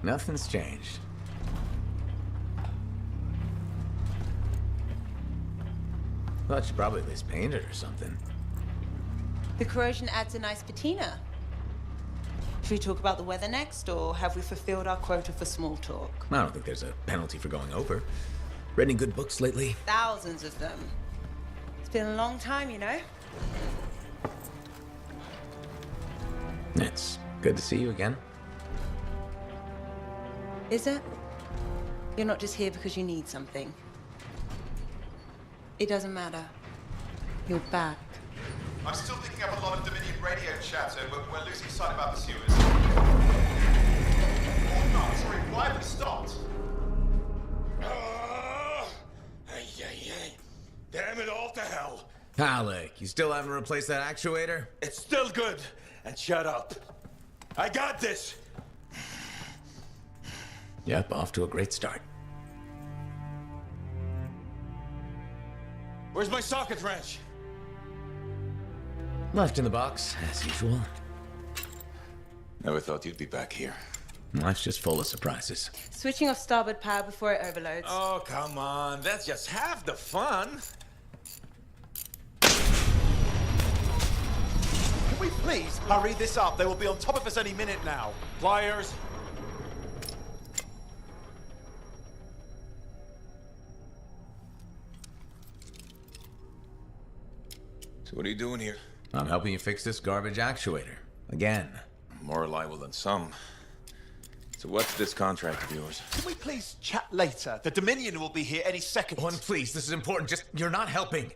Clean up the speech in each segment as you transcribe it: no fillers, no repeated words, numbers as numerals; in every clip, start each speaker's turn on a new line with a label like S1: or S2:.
S1: Nothing's changed. Well, she probably at least painted or something.
S2: The corrosion adds a nice patina. Should we talk about the weather next, or have we fulfilled our quota for small talk?
S1: I don't think there's a penalty for going over. Read any good books lately?
S2: Thousands of them. It's been a long time, you know?
S1: It's good to see you again.
S2: Is it? You're not just here because you need something. It doesn't matter. You're back.
S3: I'm still picking up a lot of Dominion radio chatter, but we're losing sight about the sewers. Oh no, sorry, why have we stopped?
S4: Damn it all to hell.
S1: Alec, you still haven't replaced that actuator?
S4: It's still good. And shut up. I got this.
S1: Yep, off to a great start.
S4: Where's my socket wrench?
S1: Left in the box, as usual.
S4: Never thought you'd be back here.
S1: Life's just full of surprises.
S2: Switching off starboard power before it overloads.
S4: Oh, come on. That's just half the fun.
S3: Can we please hurry this up? They will be on top of us any minute now.
S4: Pliers. So what are you doing here?
S1: I'm helping you fix this garbage actuator. Again.
S4: More reliable than some. So what's this contract of yours?
S3: Can we please chat later? The Dominion will be here any second.
S1: One, please, this is important. Just, you're not helping.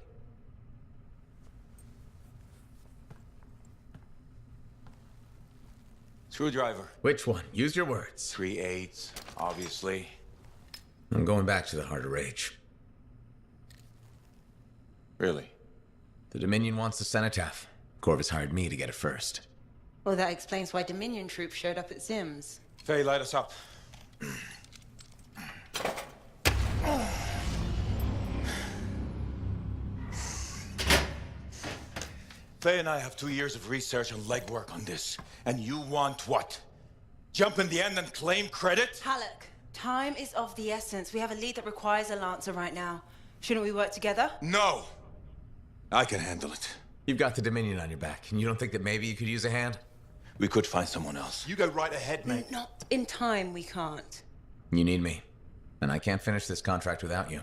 S4: Screwdriver.
S1: Which one? Use your words.
S4: 3/8, obviously.
S1: I'm going back to the Heart of Rage.
S4: Really?
S1: The Dominion wants the cenotaph. Corvus hired me to get it first.
S2: Well, that explains why Dominion troops showed up at Zim's.
S4: Faye, light us up. Faye and I have 2 years of research and legwork on this. And you want what? Jump in the end and claim credit?
S2: Halleck, time is of the essence. We have a lead that requires a Lancer right now. Shouldn't we work together?
S4: No! I can handle it.
S1: You've got the Dominion on your back, and you don't think that maybe you could use a hand?
S4: We could find someone else.
S3: You go right ahead, mate.
S2: Not in time, we can't.
S1: You need me. And I can't finish this contract without you.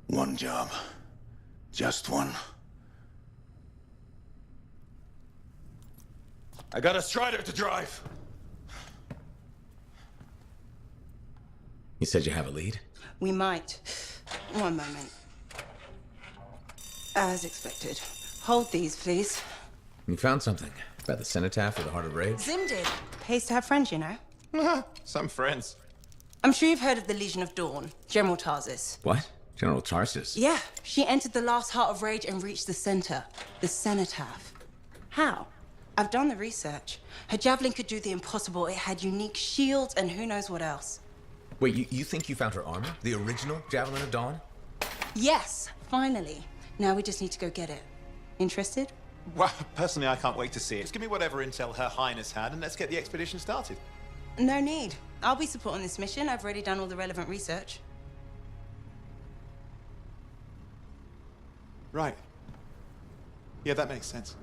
S4: One job. Just one. I got a Strider to drive.
S1: You said you have a lead?
S2: We might. One moment. As expected. Hold these, please.
S1: You found something. About the cenotaph or the Heart of Rage?
S2: Zim did. Pays to have friends, you know.
S3: Some friends.
S2: I'm sure you've heard of the Legion of Dawn, General Tarsis.
S1: What? General Tarsis?
S2: Yeah, she entered the last Heart of Rage and reached the center, the cenotaph. How? I've done the research. Her javelin could do the impossible. It had unique shields and who knows what else.
S1: Wait, you think you found her armor? The original Javelin of Dawn?
S2: Yes, finally. Now we just need to go get it. Interested?
S3: Well, personally, I can't wait to see it. Just give me whatever intel Her Highness had, and let's get the expedition started.
S2: No need. I'll be supporting this mission. I've already done all the relevant research.
S3: Right. Yeah, that makes sense.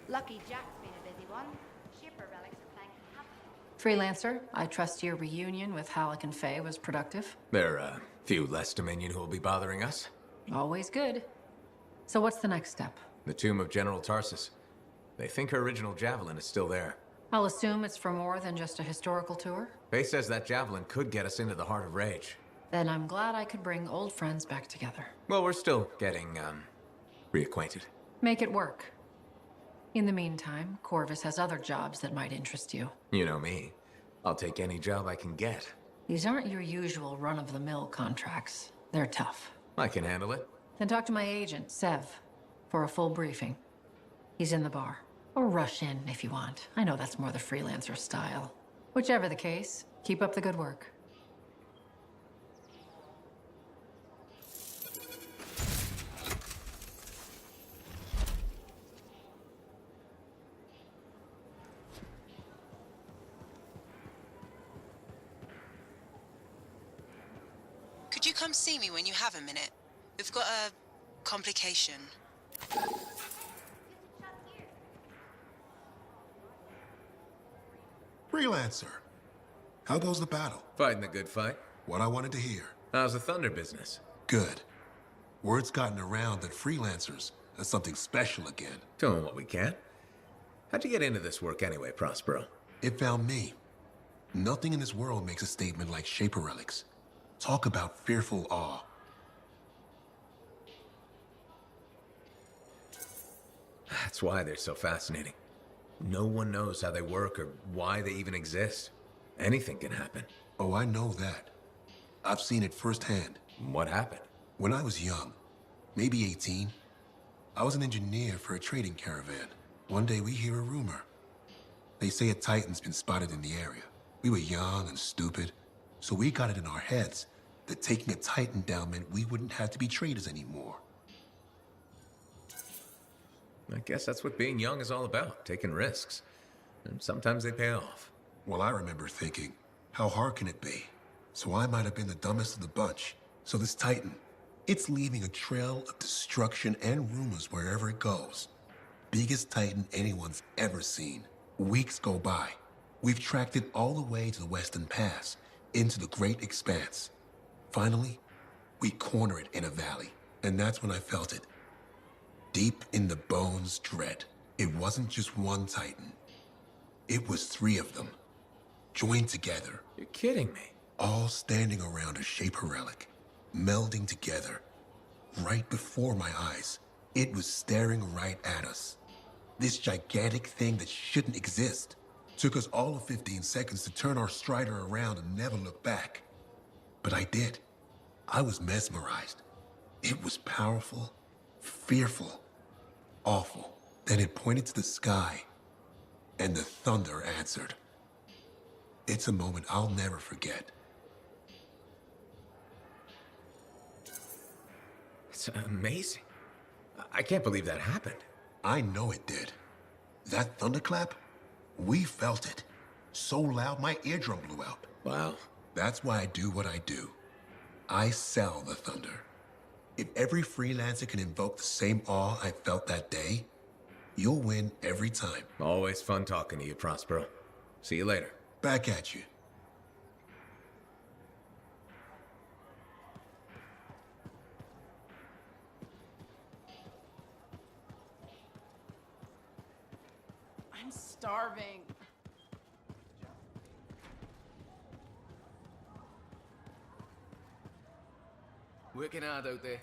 S5: Lucky Jack's been a busy one. Shipper relics are playing Freelancer, I trust your reunion with Halleck and Faye was productive.
S1: There are a few less Dominion who will be bothering us.
S5: Always good. So what's the next step?
S1: The tomb of General Tarsus. They think her original javelin is still there.
S5: I'll assume it's for more than just a historical tour.
S1: Faye says that javelin could get us into the heart of Rage.
S5: Then I'm glad I could bring old friends back together.
S1: Well, we're still getting, reacquainted.
S5: Make it work. In the meantime, Corvus has other jobs that might interest you.
S1: You know me. I'll take any job I can get.
S5: These aren't your usual run-of-the-mill contracts. They're tough.
S1: I can handle it.
S5: Then talk to my agent, Sev, for a full briefing. He's in the bar. Or rush in if you want. I know that's more the freelancer style. Whichever the case, keep up the good work.
S2: Could you come see me when you have a minute? We've got a complication.
S6: Freelancer. How goes the battle?
S1: Fighting the good fight.
S6: What I wanted to hear.
S1: How's the Thunder business?
S6: Good. Word's gotten around that freelancers are something special again.
S1: Doing what we can. How'd you get into this work anyway, Prospero?
S6: It found me. Nothing in this world makes a statement like Shaper Relics. Talk about fearful awe.
S1: That's why they're so fascinating. No one knows how they work or why they even exist. Anything can happen.
S6: Oh, I know that. I've seen it firsthand.
S1: What happened?
S6: When I was young, maybe 18, I was an engineer for a trading caravan. One day we hear a rumor. They say a Titan's been spotted in the area. We were young and stupid, so we got it in our heads that taking a Titan down meant we wouldn't have to be traders anymore.
S1: I guess that's what being young is all about, taking risks. And sometimes they pay off.
S6: Well, I remember thinking, how hard can it be? So I might have been the dumbest of the bunch. So this Titan, it's leaving a trail of destruction and rumors wherever it goes. Biggest Titan anyone's ever seen. Weeks go by. We've tracked it all the way to the Western Pass, into the Great Expanse. Finally, we corner it in a valley, and that's when I felt it. Deep in the bones dread. It wasn't just one Titan. It was 3 of them, joined together.
S1: You're kidding me.
S6: All standing around a Shaper Relic, melding together. Right before my eyes, it was staring right at us. This gigantic thing that shouldn't exist. Took us all of 15 seconds to turn our Strider around and never look back. But I did. I was mesmerized. It was powerful, fearful, awful. Then it pointed to the sky, and the thunder answered. It's a moment I'll never forget.
S1: It's amazing. I can't believe that happened.
S6: I know it did. That thunderclap, we felt it. So loud my eardrum blew out.
S1: Wow.
S6: That's why I do what I do. I sell the thunder. If every freelancer can invoke the same awe I felt that day, you'll win every time.
S1: Always fun talking to you, Prospero. See you later.
S6: Back at you.
S2: I'm starving.
S7: Working hard out there.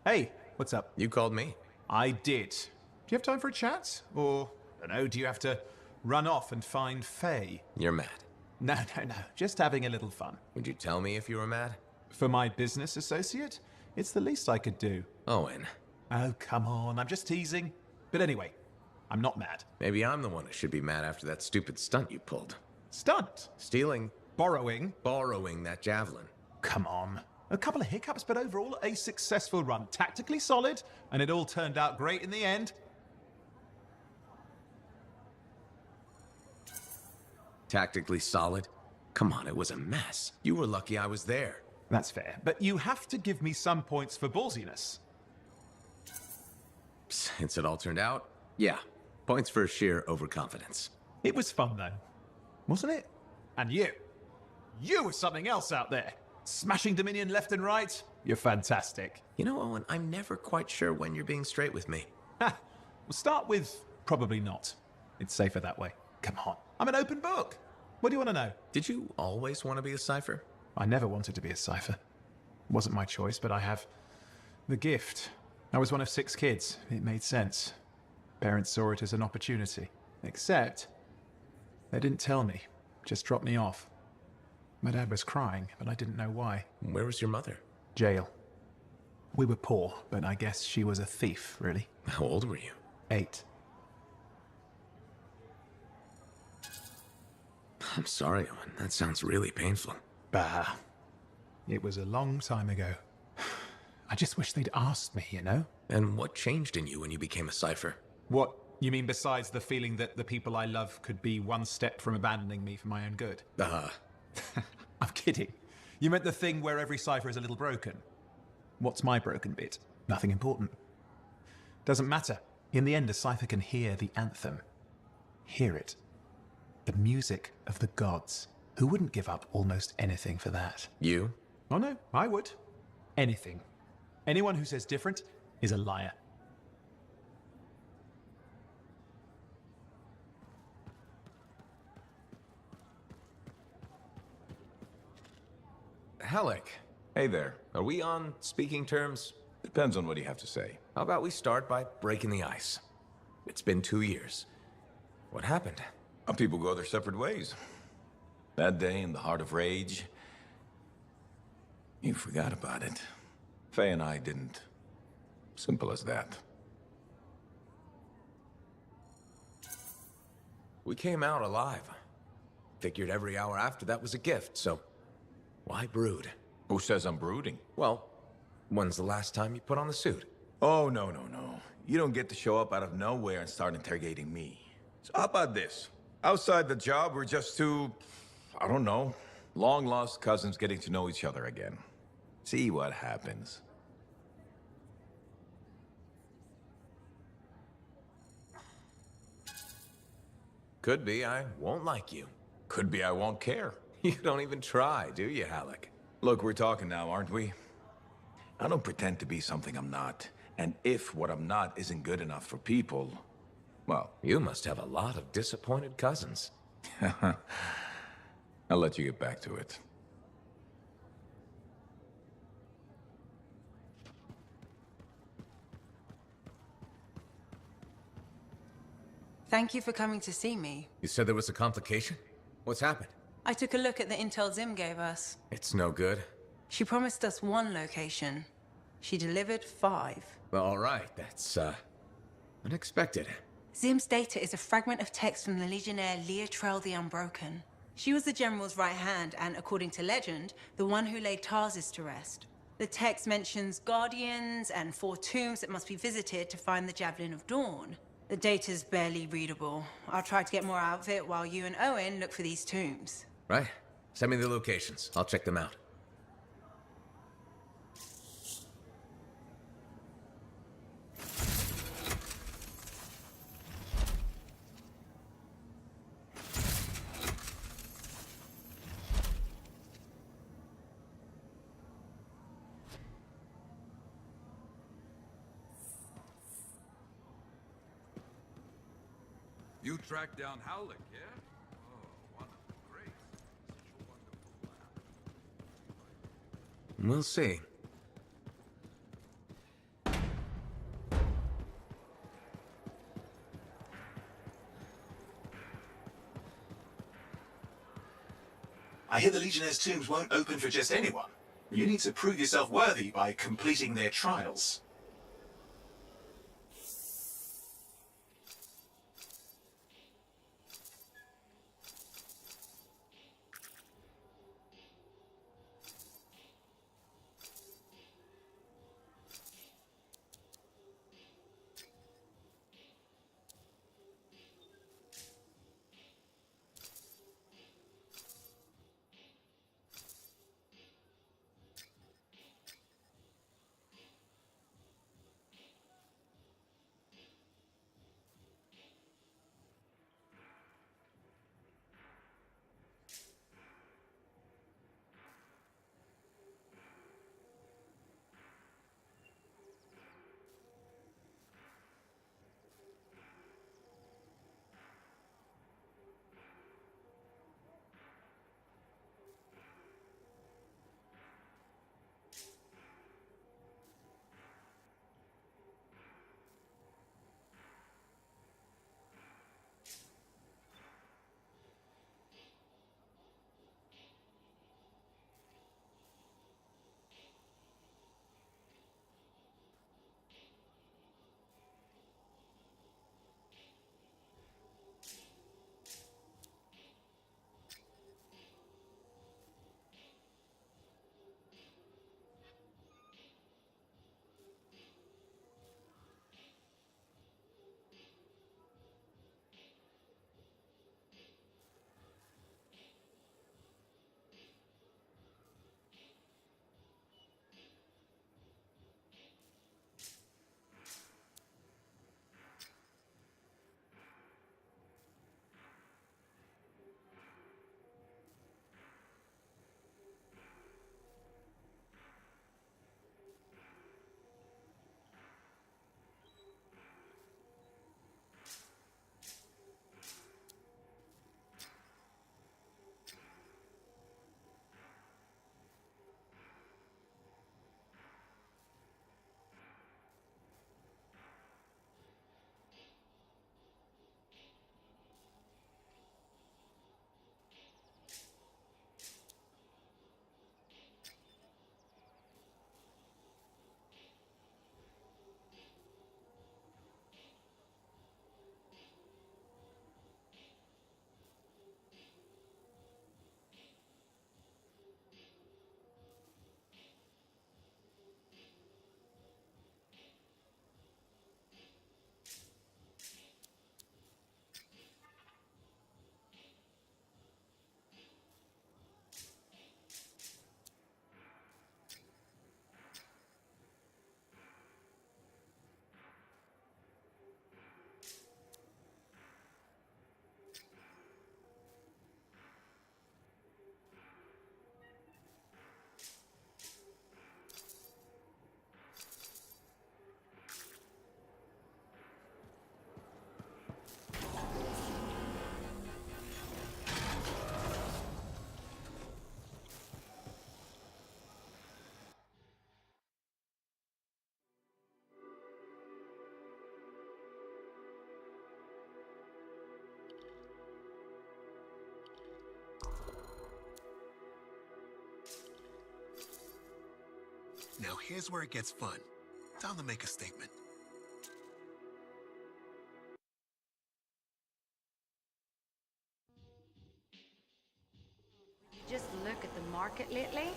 S3: Hey, what's up?
S1: You called me.
S3: I did. Do you have time for a chat? Or, I don't know, do you have to run off and find Faye?
S1: You're mad.
S3: No, just having a little fun.
S1: Would you tell me if you were mad?
S3: For my business associate, it's the least I could do.
S1: Owen.
S3: Oh, come on, I'm just teasing. But anyway, I'm not mad.
S1: Maybe I'm the one who should be mad after that stupid stunt you pulled.
S3: Stunt?
S1: Stealing,
S3: Borrowing?
S1: borrowing that javelin.
S3: come on. A couple of hiccups, but overall a successful run. Tactically solid, and it all turned out great in the end.
S1: Tactically solid? Come on, it was a mess. You were lucky I was there.
S3: That's fair, but you have to give me some points for ballsiness.
S1: Since it all turned out, yeah. Points for sheer overconfidence.
S3: It was fun, though, wasn't it? And you were something else out there. Smashing Dominion left and right. You're fantastic.
S1: You know, Owen, I'm never quite sure when you're being straight with me.
S3: Ha! We'll start with probably not. It's safer that way. Come on. I'm an open book. What do you want to know?
S1: Did you always want to be a cipher?
S3: I never wanted to be a cipher. It wasn't my choice, but I have the gift. I was one of 6 kids. It made sense. Parents saw it as an opportunity. Except, they didn't tell me. Just dropped me off. My dad was crying, but I didn't know why.
S1: Where was your mother?
S3: Jail. We were poor, but I guess she was a thief, really.
S1: How old were you?
S3: 8.
S1: I'm sorry, Owen. That sounds really painful.
S3: Bah. It was a long time ago. I just wish they'd asked me, you know?
S1: And what changed in you when you became a cipher?
S3: What? You mean besides the feeling that the people I love could be one step from abandoning me for my own good? I'm kidding. You meant the thing where every cipher is a little broken. What's my broken bit? Nothing important. Doesn't matter. In the end, a cipher can hear the anthem. Hear it. The music of the gods. Who wouldn't give up almost anything for that?
S1: You?
S3: Oh no, I would. Anything. Anyone who says different is a liar.
S1: Halleck. Hey there. Are we on speaking terms?
S8: Depends on what you have to say.
S1: How about we start by breaking the ice? It's been 2 years. What happened?
S8: People go their separate ways. That day in the heart of rage, you forgot about it. Faye and I didn't. Simple as that.
S1: We came out alive. Figured every hour after that was a gift, so why brood?
S8: Who says I'm brooding?
S1: Well, when's the last time you put on the suit?
S8: Oh, no. You don't get to show up out of nowhere and start interrogating me. So how about this? Outside the job, we're just two, I don't know, long-lost cousins getting to know each other again. See what happens.
S1: Could be I won't like you.
S8: Could be I won't care.
S1: You don't even try, do you, Halleck?
S8: Look, we're talking now, aren't we? I don't pretend to be something I'm not. And if what I'm not isn't good enough for people, well...
S1: You must have a lot of disappointed cousins.
S8: I'll let you get back to it.
S2: Thank you for coming to see me.
S1: You said there was a complication? What's happened?
S2: I took a look at the intel Zim gave us.
S1: It's no good.
S2: She promised us 1 location. She delivered 5.
S1: Well, all right, that's, unexpected.
S2: Zim's data is a fragment of text from the Legionnaire Leotrel the Unbroken. She was the General's right hand and, according to legend, the one who laid Tarsus to rest. The text mentions guardians and 4 tombs that must be visited to find the Javelin of Dawn. The data's barely readable. I'll try to get more out of it while you and Owen look for these tombs.
S1: Right. Send me the locations. I'll check them out.
S9: You tracked down Howlick, yeah? Oh, wonderful. Great. Such a wonderful plan.
S1: We'll see.
S10: I hear the Legionnaire's tombs won't open for just anyone. You need to prove yourself worthy by completing their trials.
S6: Now here's where it gets fun. Time to make a statement.
S11: Just look at the market lately.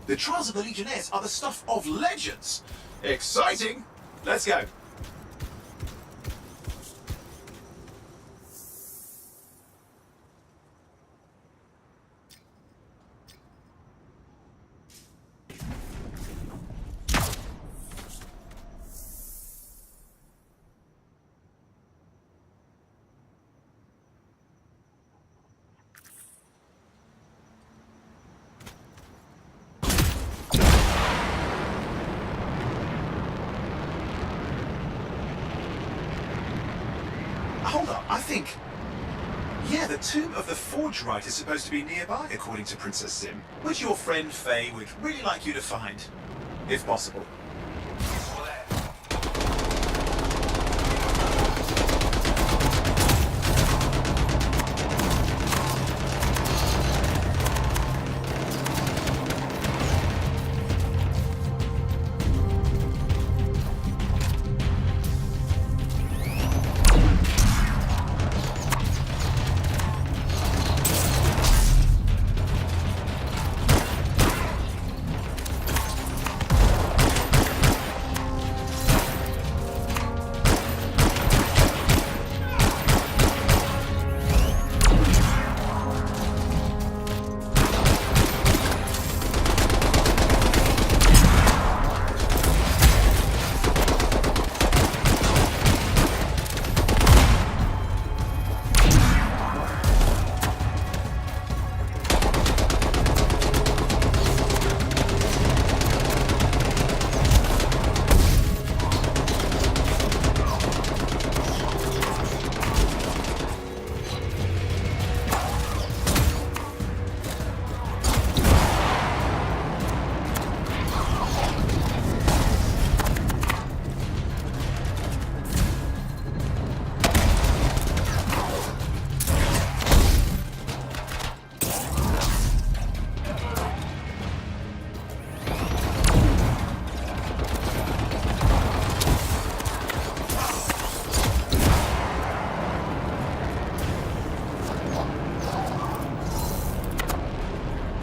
S10: The trials of the Legionnaires are the stuff of legends. Exciting! Let's go. Hold up, I think... Yeah, the tomb of the Forge Rite is supposed to be nearby, according to Princess Sim, which your friend Faye would really like you to find, if possible.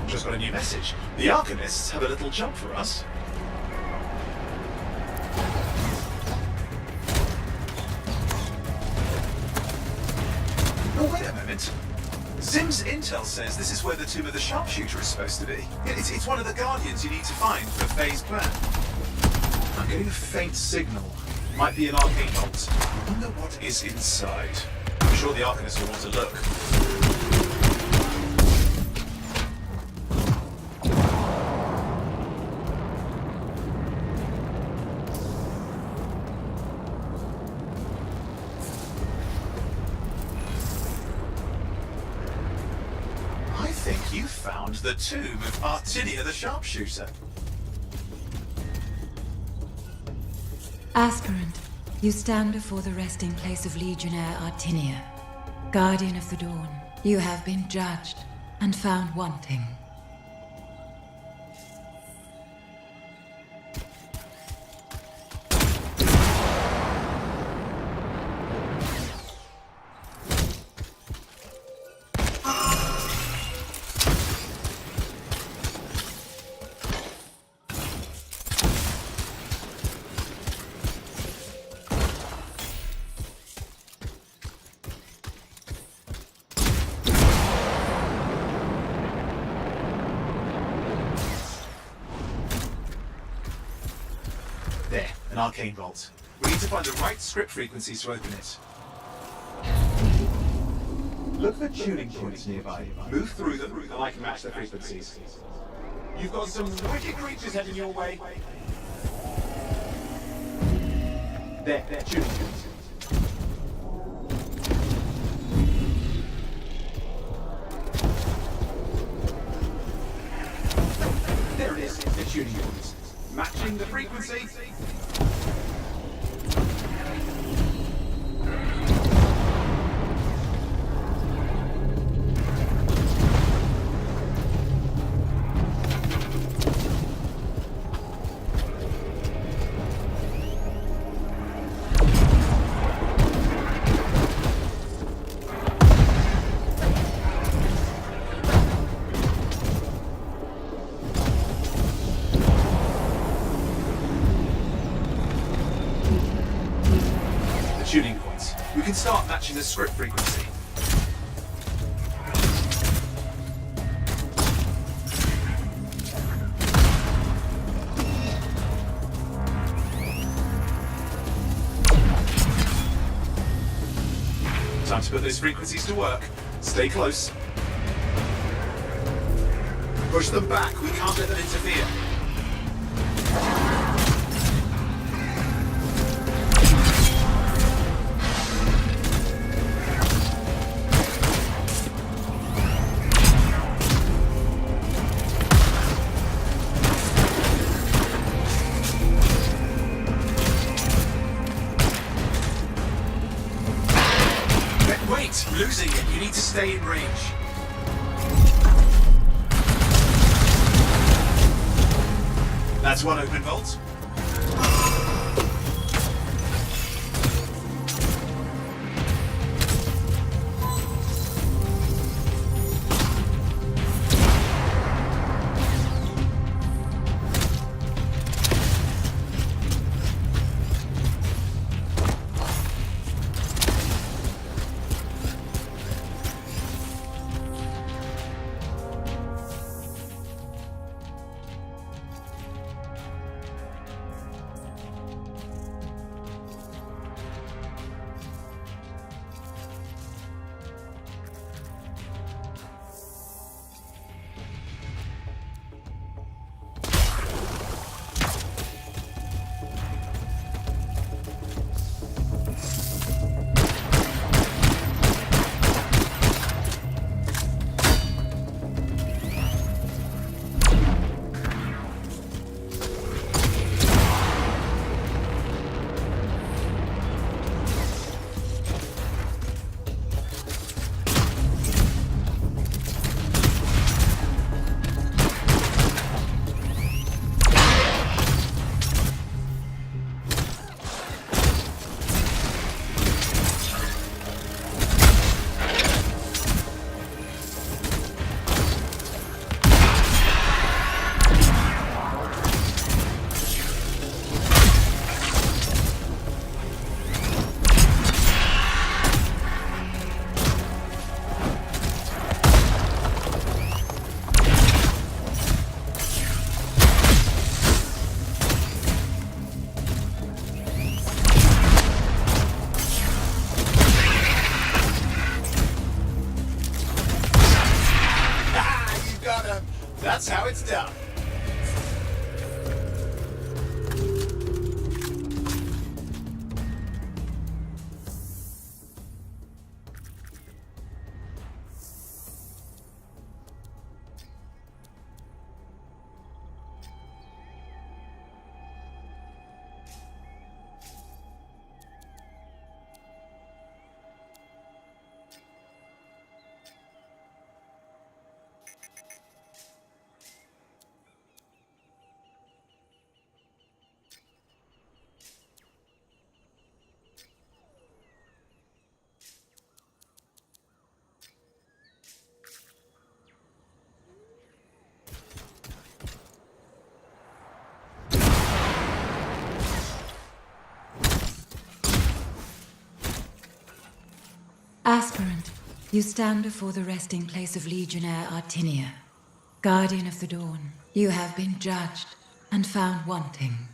S10: Just got a new message. The Arcanists have a little job for us. Oh, wait a moment. Sim's intel says this is where the Tomb of the Sharpshooter is supposed to be. It's one of the Guardians you need to find for Faye's plan. I'm getting a faint signal. Might be an arcane bolt. I wonder what is inside. sure the Arcanist will want to look. I think you found the tomb of Artinia the Sharpshooter.
S2: Aspirant, you stand before the resting place of Legionnaire Artinia, Guardian of the Dawn. You have been judged and found wanting.
S10: There, an arcane vault. We need to find the right script frequencies to open it. Look for tuning points nearby. Move through them, and I can match their frequencies. You've got some wicked creatures heading your way. There, tuning points. There it is, the tuning points. Matching the frequency. Tuning points. We can start matching the script frequency. Time to put those frequencies to work. Stay close. Push them back. We can't let them interfere. Wait, losing it. You need to stay in range. That's one open vault.
S2: Aspirant, you stand before the resting place of Legionnaire Artinia, Guardian of the Dawn. You have been judged and found wanting.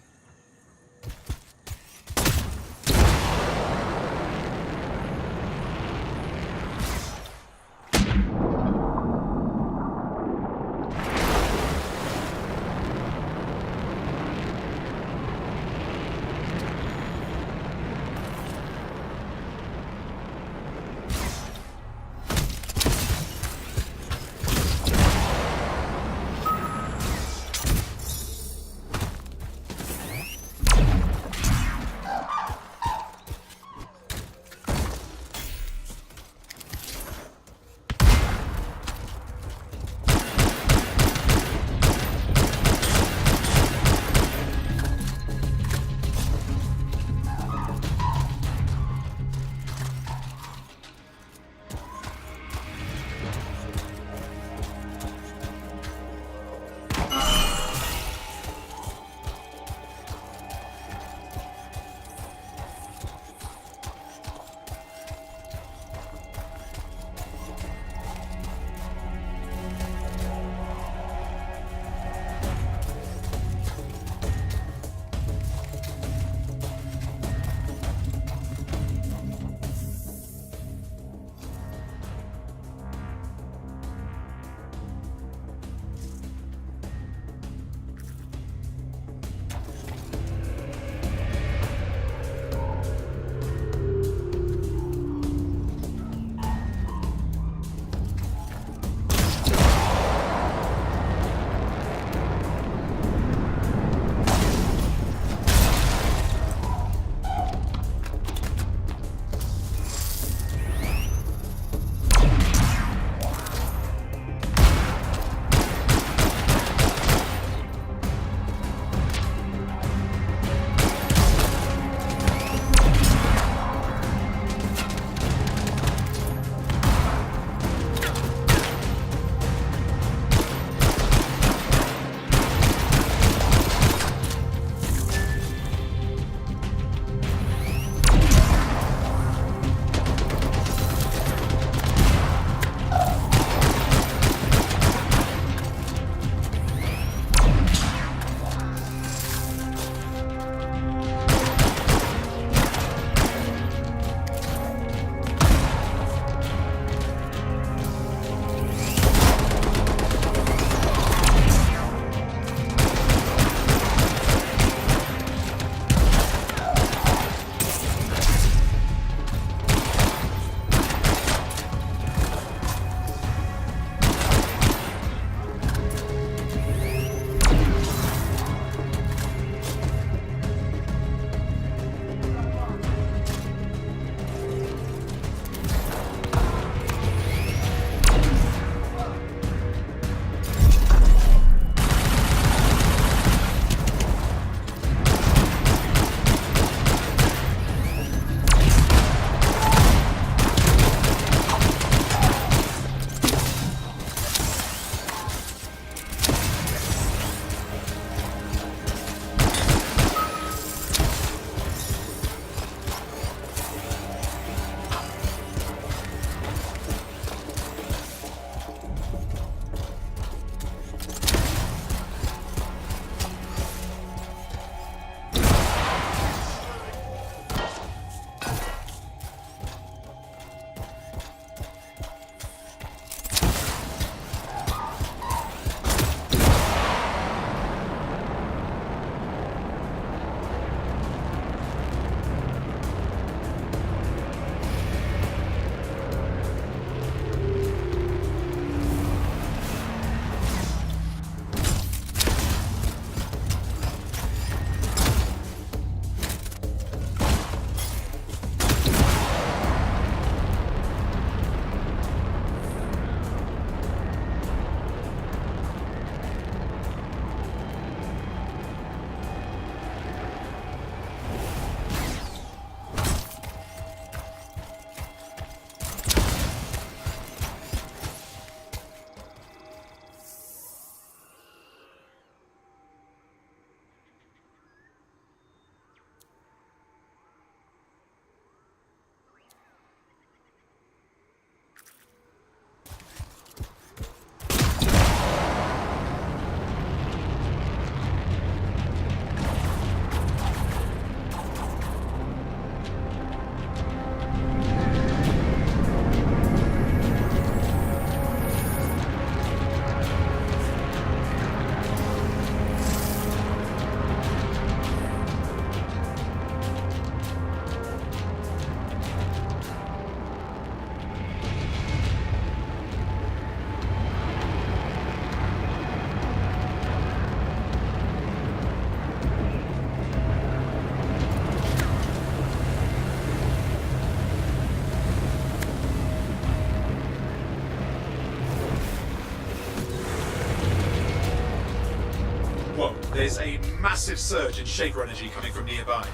S10: There's a massive surge in Shaper energy coming from nearby.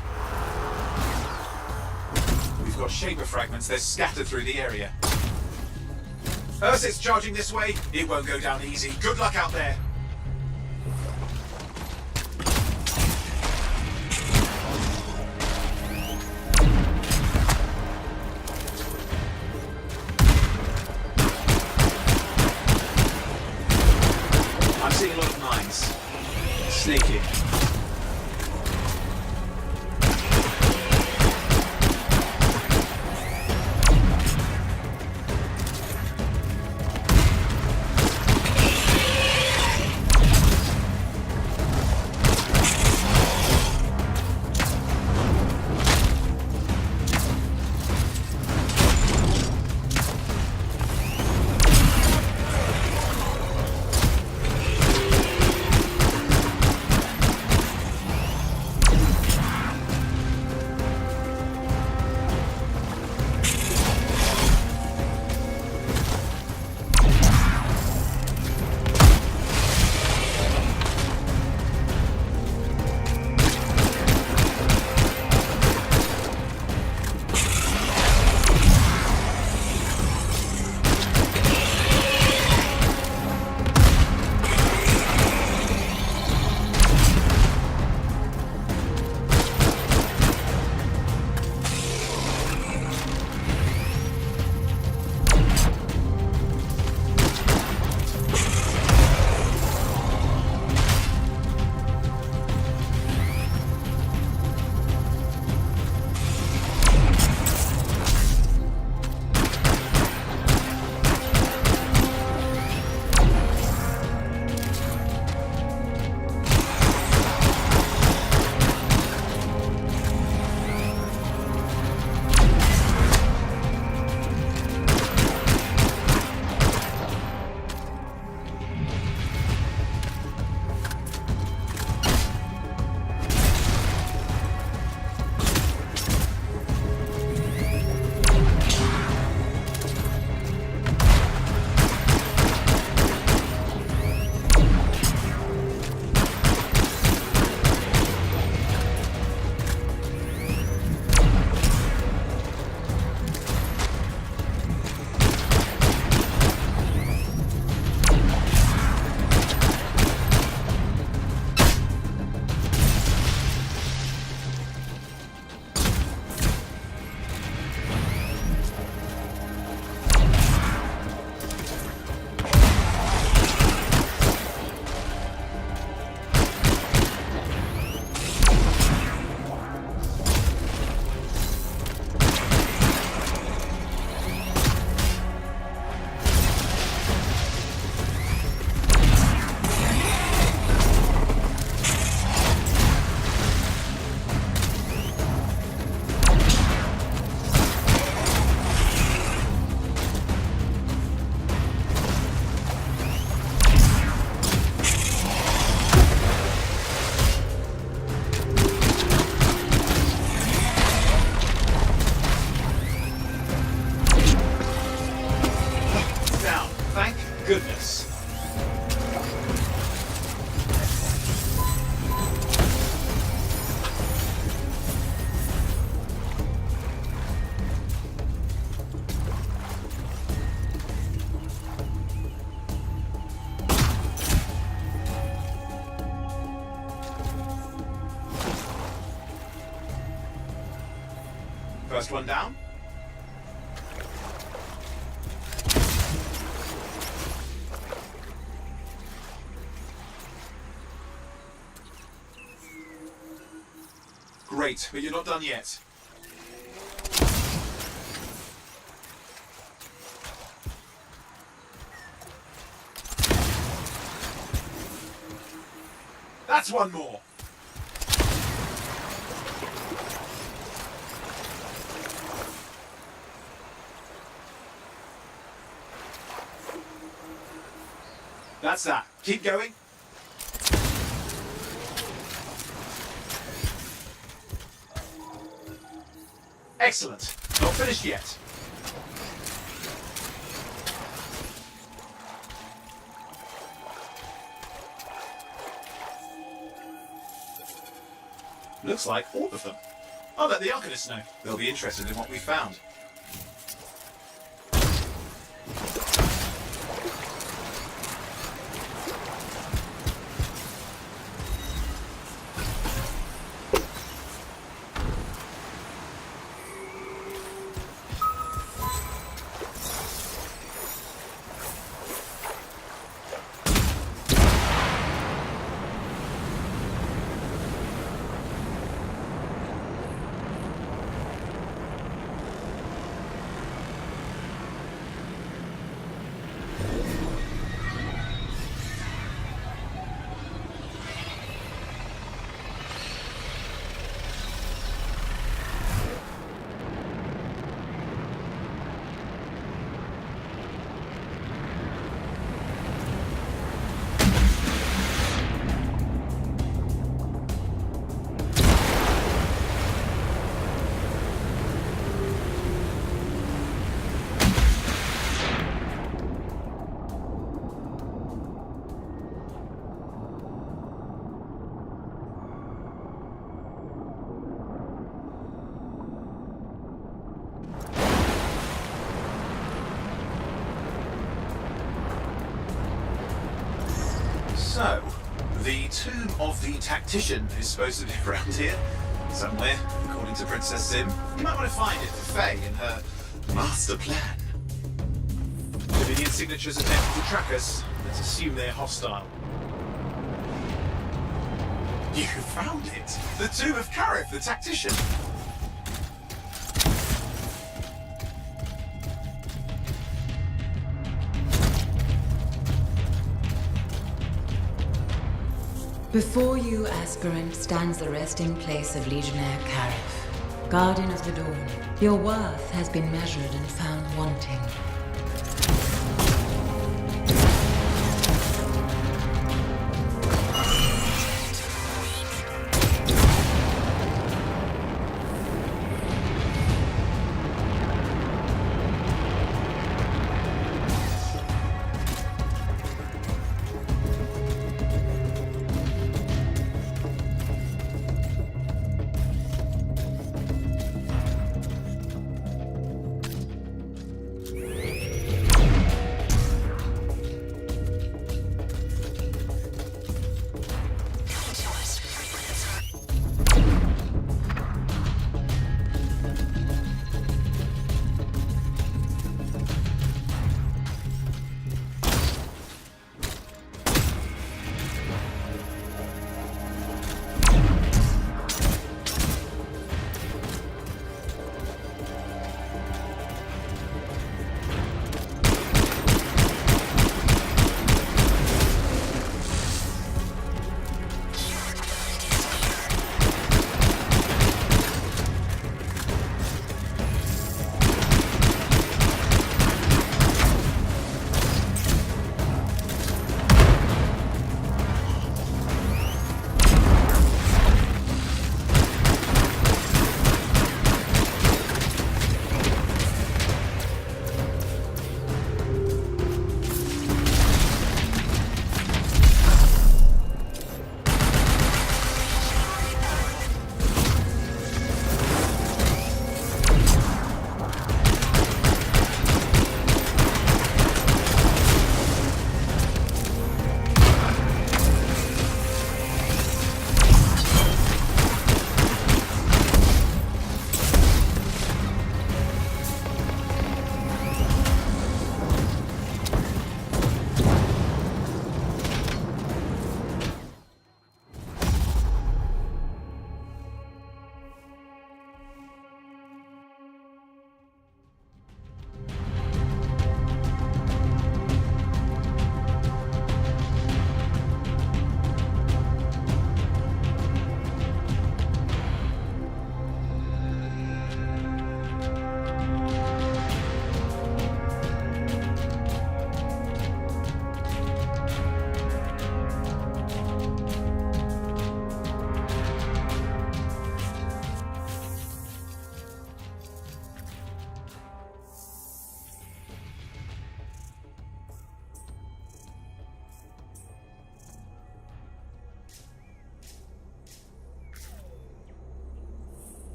S10: We've got Shaper fragments, they're scattered through the area. It's charging this way. It won't go down easy. Good luck out there. I'm seeing a lot of mines. Sneaky. Goodness. First one down. Great, but you're not done yet. That's one more. That's that. Keep going. Excellent. Not finished yet. Looks like all of them. I'll let the Arcanists know. They'll be interested in what we found. So, the tomb of the tactician is supposed to be around here, somewhere, according to Princess Sim. You might want to find it for Faye in her master plan. Civilian signatures attempting to track us. Let's assume they're hostile. You found it! The tomb of Karif, the tactician!
S2: Before you, aspirant, stands the resting place of Legionnaire Karif, Guardian of the Dawn. Your worth has been measured and found wanting.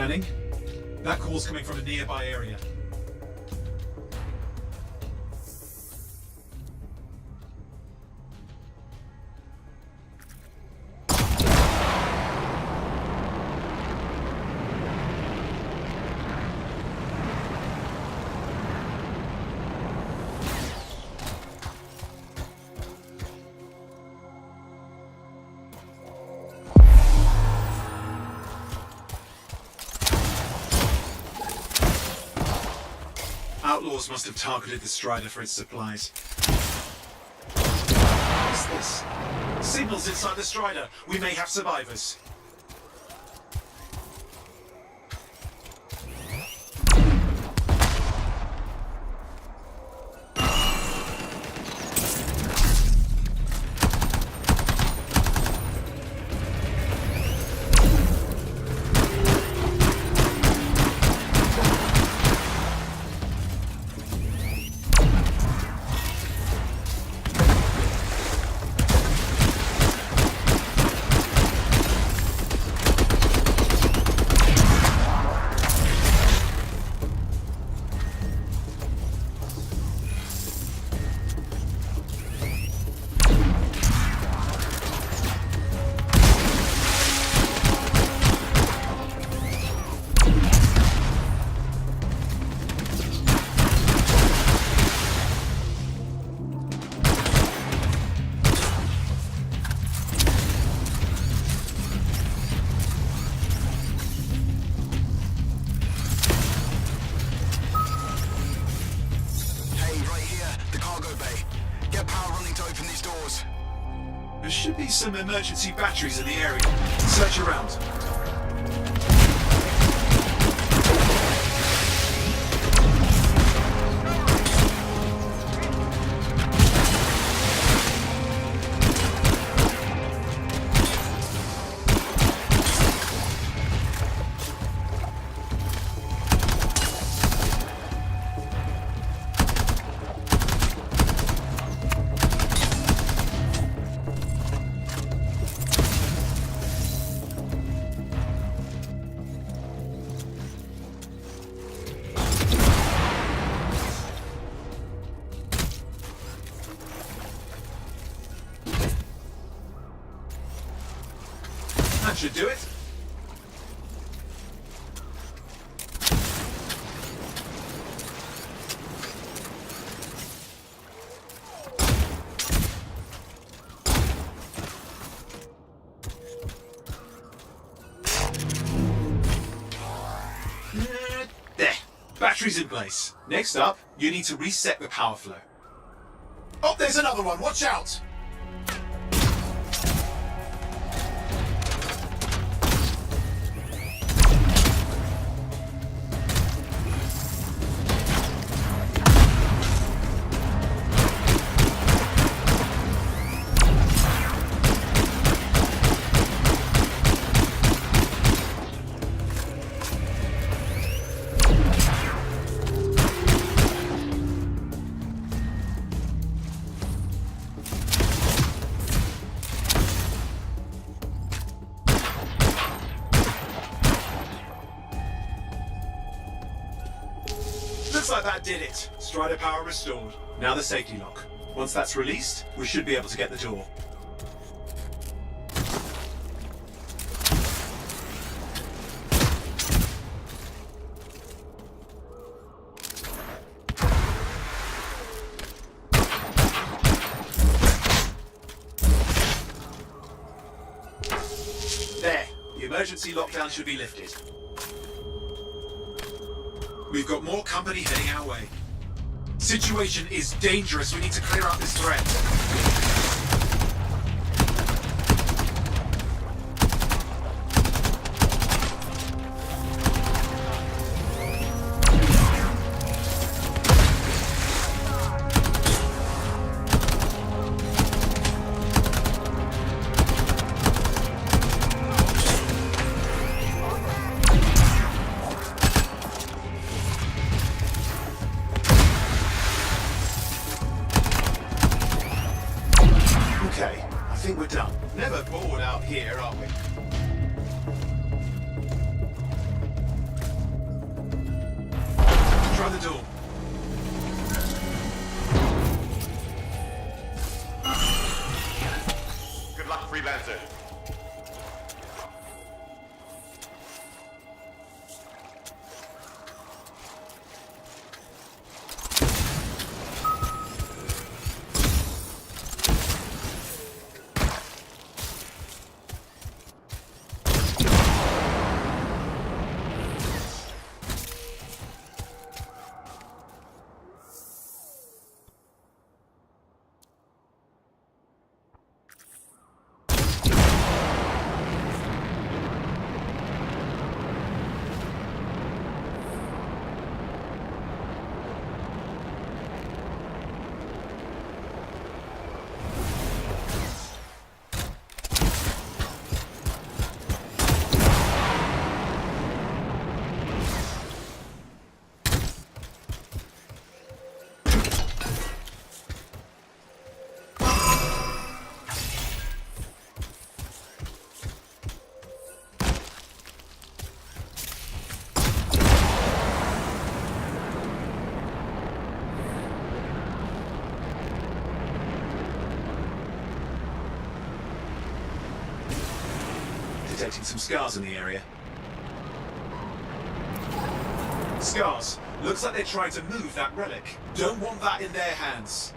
S10: Scanning. That call's coming from a nearby area. Outlaws must have targeted the Strider for its supplies. What's this? Signals inside the Strider. We may have survivors. There should be some emergency batteries in the area. Search around. That should do it. There. Batteries in place. Next up, you need to reset the power flow. Oh, there's another one. Watch out! Looks like that did it. Strider power restored. Now the safety lock. Once that's released, we should be able to get the door. There. The emergency lockdown should be lifted. We've got more company heading our way. Situation is dangerous. We need to clear out this threat. Okay, I think we're done. Never bored out here, are we? Try the door.
S12: Good luck, freelancer.
S10: Detecting some scars in the area. Scars. Looks like they're trying to move that relic. Don't want that in their hands.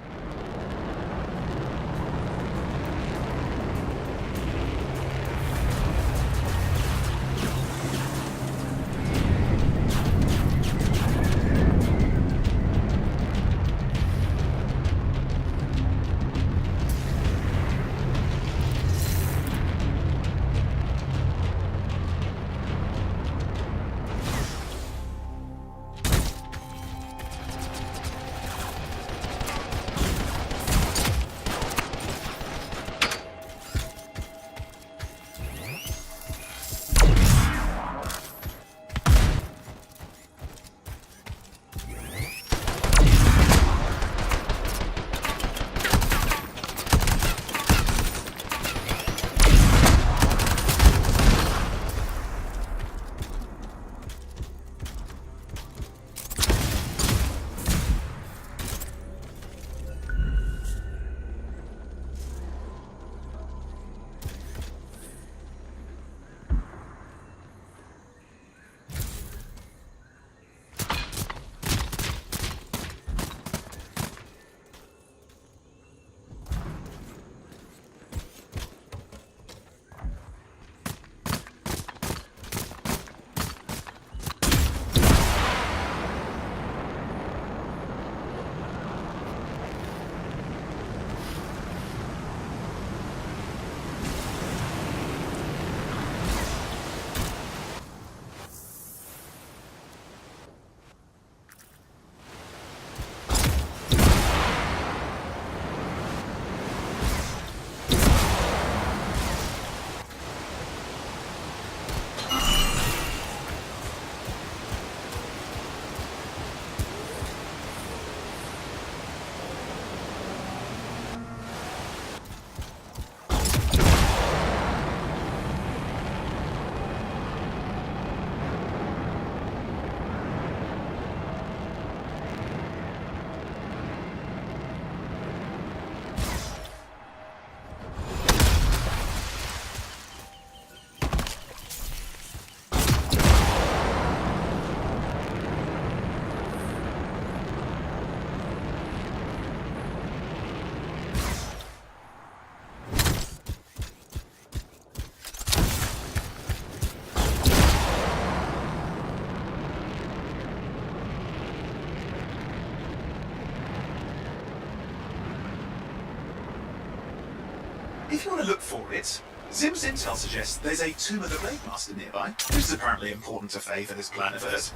S10: If you want to look for it, Zim's intel suggests there's a tomb of the Blade Master nearby, which is apparently important to Faye for this plan of hers.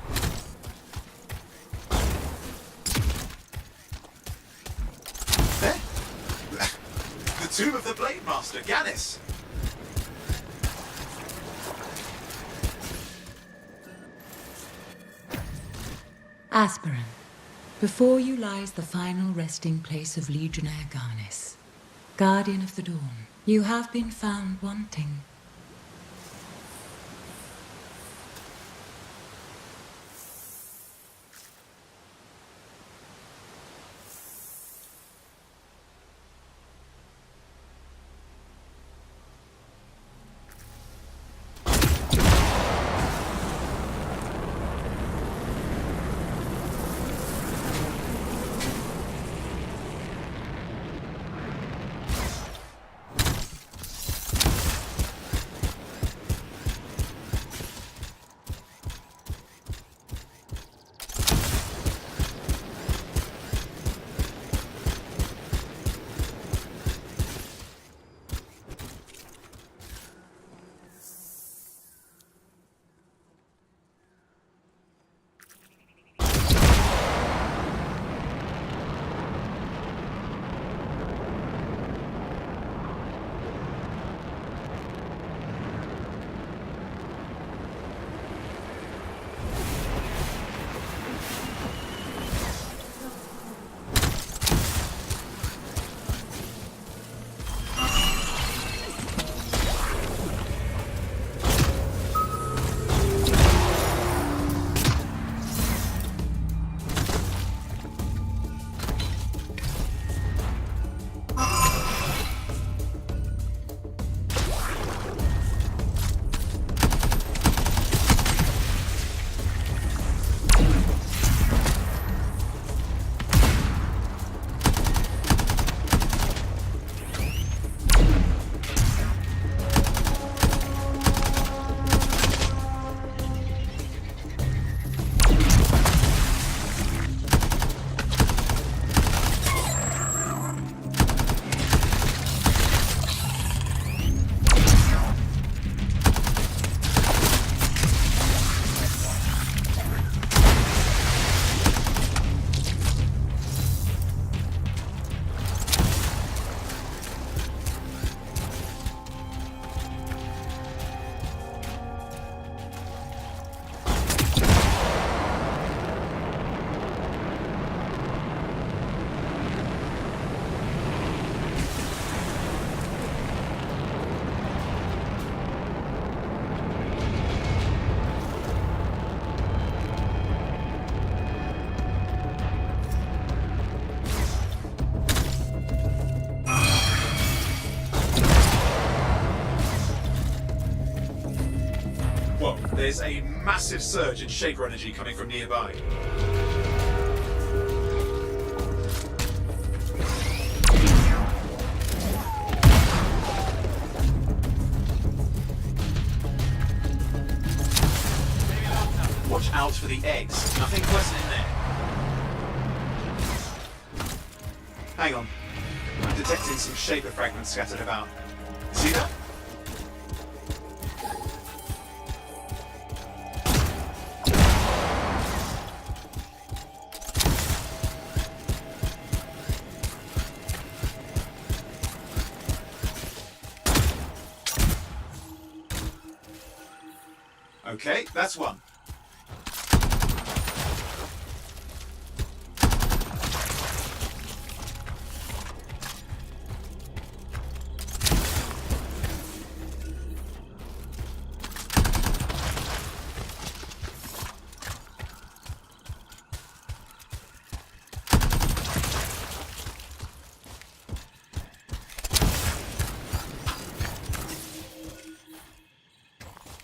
S10: There. The tomb of the Blade Master, Gannis.
S13: Aspirin. Before you lies the final resting place of Legionnaire Garnis, Guardian of the Dawn. You have been found wanting.
S10: There's a massive surge in shaper energy coming from nearby. Watch out for the eggs. Nothing pleasant in there. Hang on. I'm detecting some shaper fragments scattered about. See that? Okay, that's one.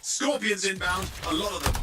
S10: Scorpions inbound, a lot of them.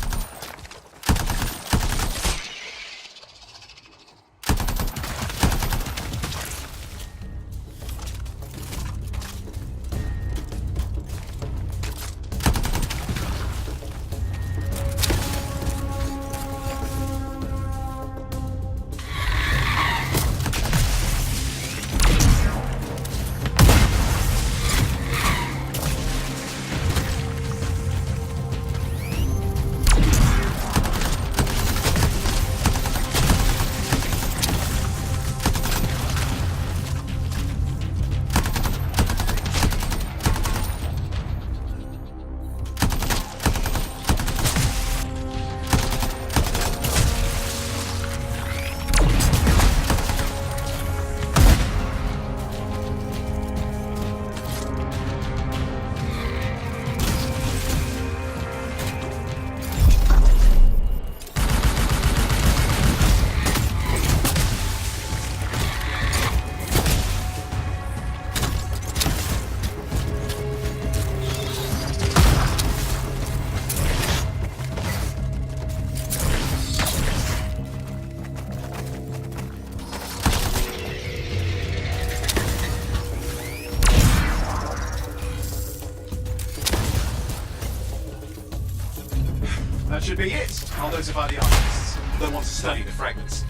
S10: That should be it. I'll notify the artists. They'll want to study the fragments.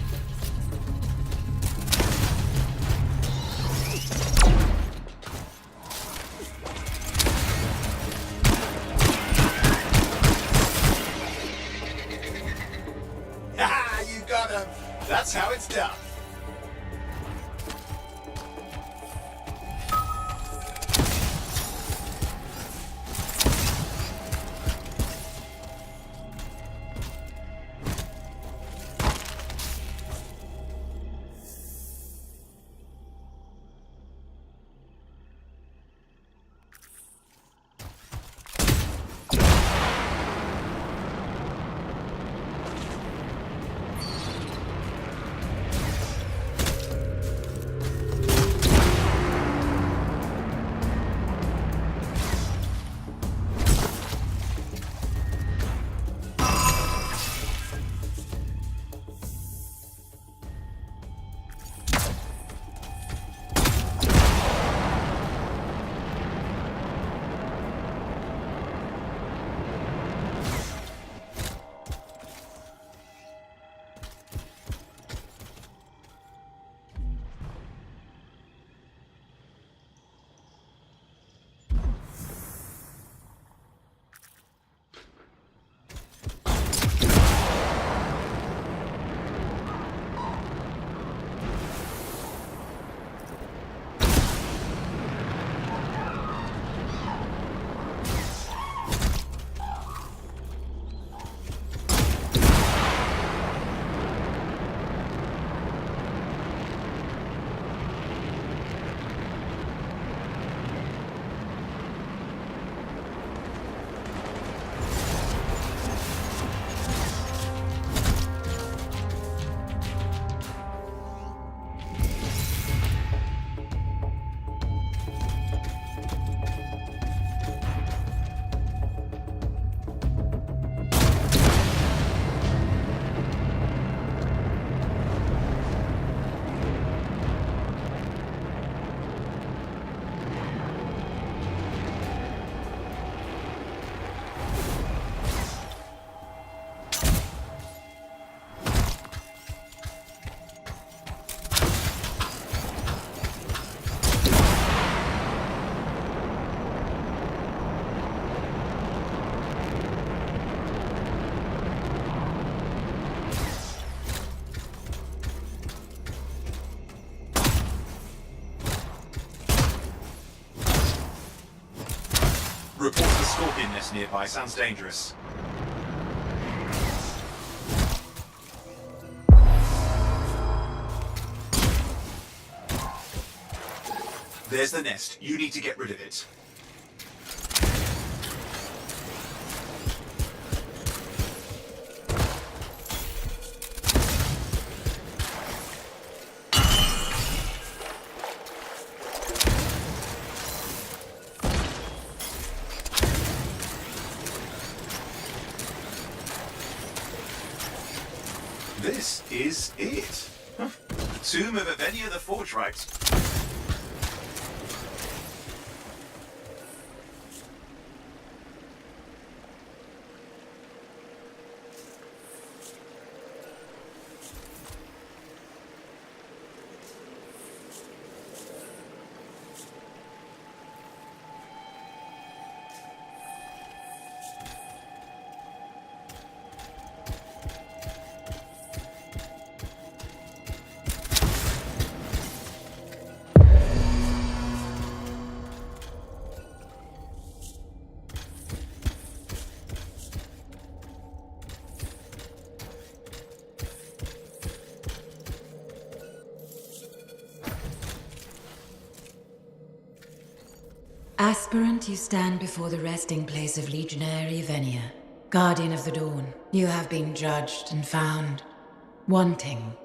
S10: Ah, you got him. That's how it's done. scorpion nest nearby. Sounds dangerous. There's the nest. You need to get rid of it. This is it. Huh? The tomb of Avenia the Forgerite.
S13: Aspirant, you stand before the resting place of Legionary Avenia. Guardian of the Dawn, you have been judged and found wanting.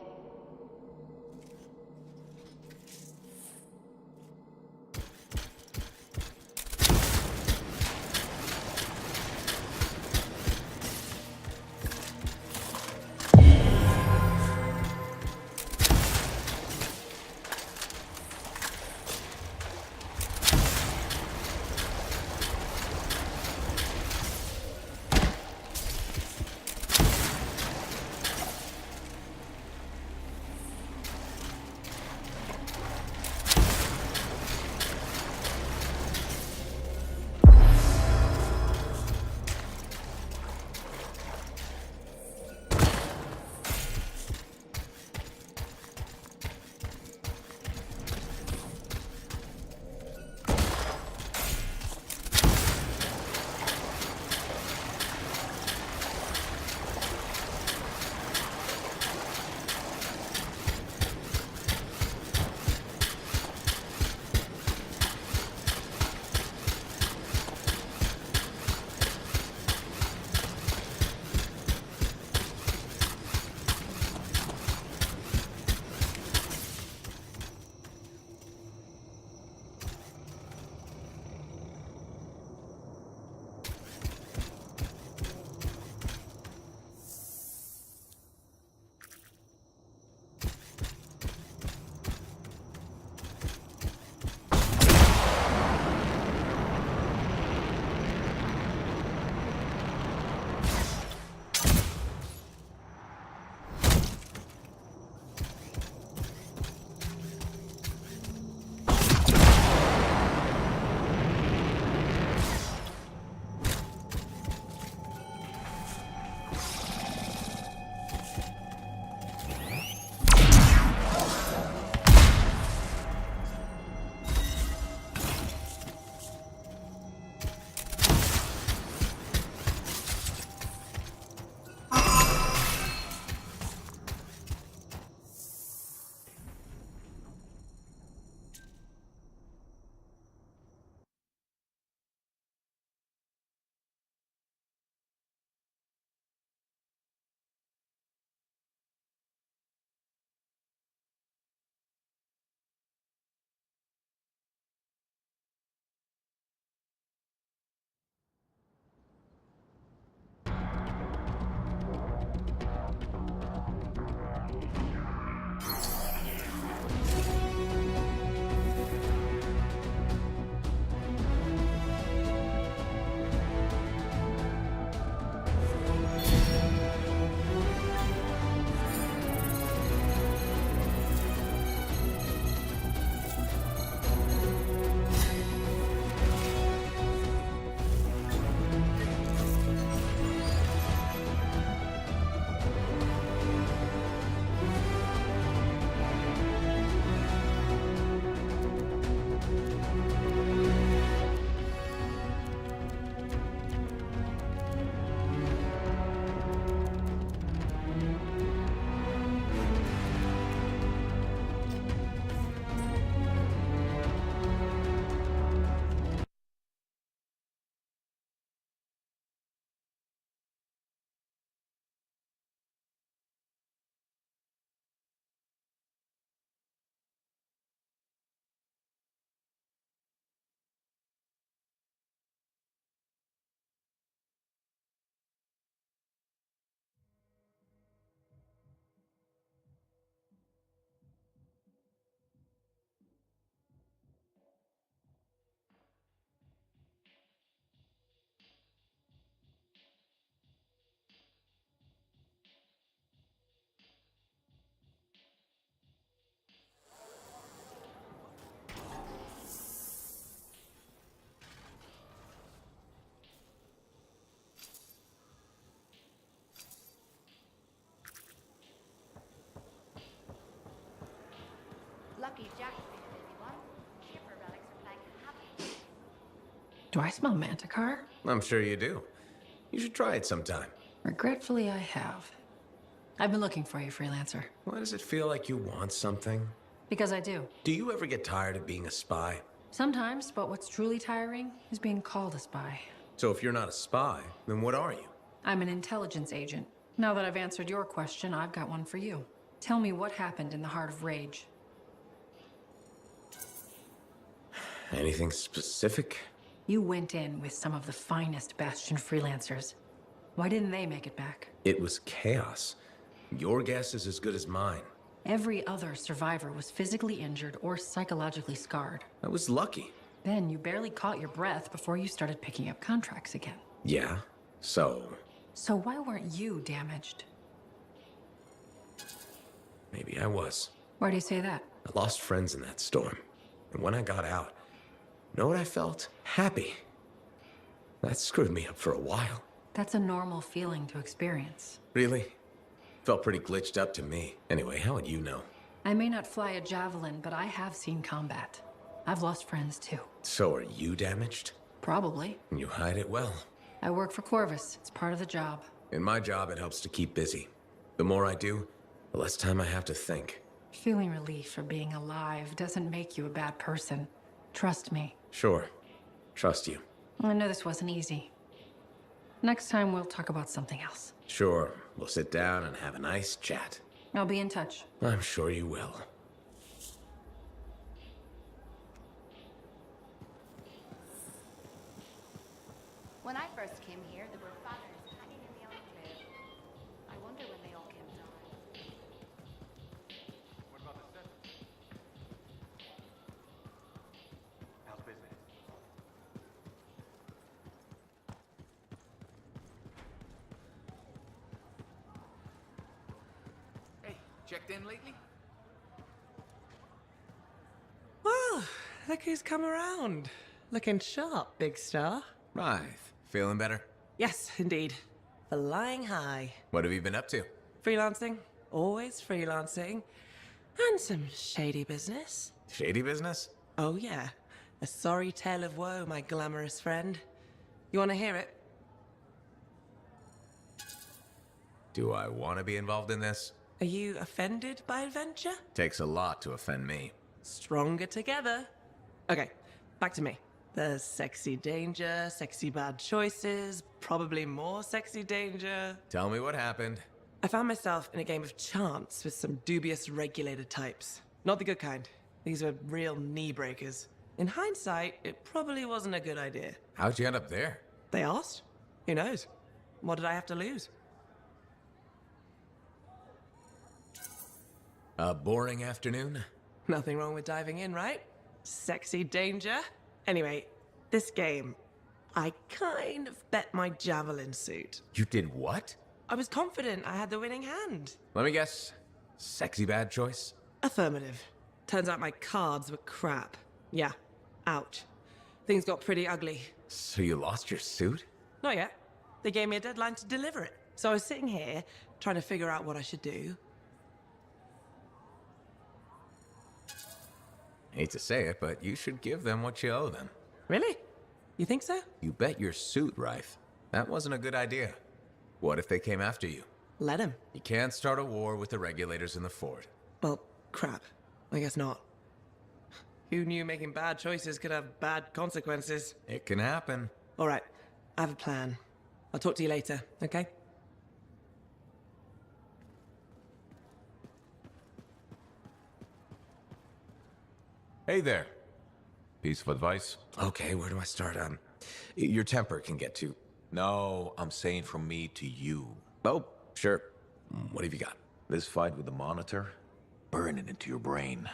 S5: Do I smell Manticar?
S1: I'm sure you do. You should try it sometime.
S5: Regretfully, I have. I've been looking for you, freelancer.
S1: Why does it feel like you want something?
S5: Because I do.
S1: Do you ever get tired of being a spy?
S5: Sometimes, but what's truly tiring is being called a spy.
S1: So if you're not a spy, then what are you?
S5: I'm an intelligence agent. Now that I've answered your question, I've got one for you. Tell me what happened in the Heart of Rage.
S1: Anything specific?
S5: You went in with some of the finest Bastion freelancers. Why didn't they make it back?
S1: It was chaos. Your guess is as good as mine.
S5: Every other survivor was physically injured or psychologically scarred.
S1: I was lucky.
S5: Then you barely caught your breath before you started picking up contracts again.
S1: Yeah, so...
S5: So why weren't you damaged?
S1: Maybe I was.
S5: Why do you say that?
S1: I lost friends in that storm. And when I got out, know what I felt? Happy. That screwed me up for a while.
S5: That's a normal feeling to experience.
S1: Really? Felt pretty glitched up to me. Anyway, how would you know?
S5: I may not fly a javelin, but I have seen combat. I've lost friends too.
S1: So are you damaged?
S5: Probably.
S1: You hide it well.
S5: I work for Corvus. It's part of the job.
S1: In my job, it helps to keep busy. The more I do, the less time I have to think.
S5: Feeling relief for being alive doesn't make you a bad person. Trust me.
S1: Sure. Trust you.
S5: I know this wasn't easy. Next time, we'll talk about something else.
S1: Sure. We'll sit down and have a nice chat.
S5: I'll be in touch.
S1: I'm sure you will.
S11: When I first came here, there were fathers hanging in the enclave. I wonder when they all came down.
S9: What about the set? How's business? Hey, checked in lately?
S12: Well, look who's come around. Looking sharp, big star.
S1: Right. Feeling better?
S12: Yes, indeed. Flying high.
S1: What have you been up to?
S12: Freelancing. Always freelancing. And some shady business.
S1: Shady business?
S12: Oh, yeah. A sorry tale of woe, my glamorous friend. You want to hear it?
S1: Do I want to be involved in this?
S12: Are you offended by adventure?
S1: Takes a lot to offend me.
S12: Stronger together. Okay, back to me. There's sexy danger, sexy bad choices, probably more sexy danger.
S1: Tell me what happened.
S12: I found myself in a game of chance with some dubious regulated types. Not the good kind. These were real knee breakers. In hindsight, it probably wasn't a good idea.
S1: How'd you end up there?
S12: They asked. Who knows? What did I have to lose?
S1: A boring afternoon?
S12: Nothing wrong with diving in, right? Sexy danger. Anyway, this game, I kind of bet my javelin suit.
S1: You did what?
S12: I was confident I had the winning hand.
S1: Let me guess. Sexy bad choice?
S12: Affirmative. Turns out my cards were crap. Yeah. Ouch. Things got pretty ugly.
S1: So you lost your suit?
S12: Not yet. They gave me a deadline to deliver it. So I was sitting here, trying to figure out what I should do.
S1: Hate to say it, but you should give them what you owe them.
S12: Really? You think so?
S1: You bet your suit, Rife. That wasn't a good idea. What if they came after you?
S12: Let him.
S1: You can't start a war with the regulators in the fort.
S12: Well, crap. I guess not. Who knew making bad choices could have bad consequences?
S1: It can happen.
S12: All right. I have a plan. I'll talk to you later, okay?
S8: Hey there. Piece of advice?
S1: Okay, where do I start? Your temper can get to...
S8: No, I'm saying from me to you.
S1: Oh, sure. What have you got?
S8: This fight with the monitor, burn it into your brain.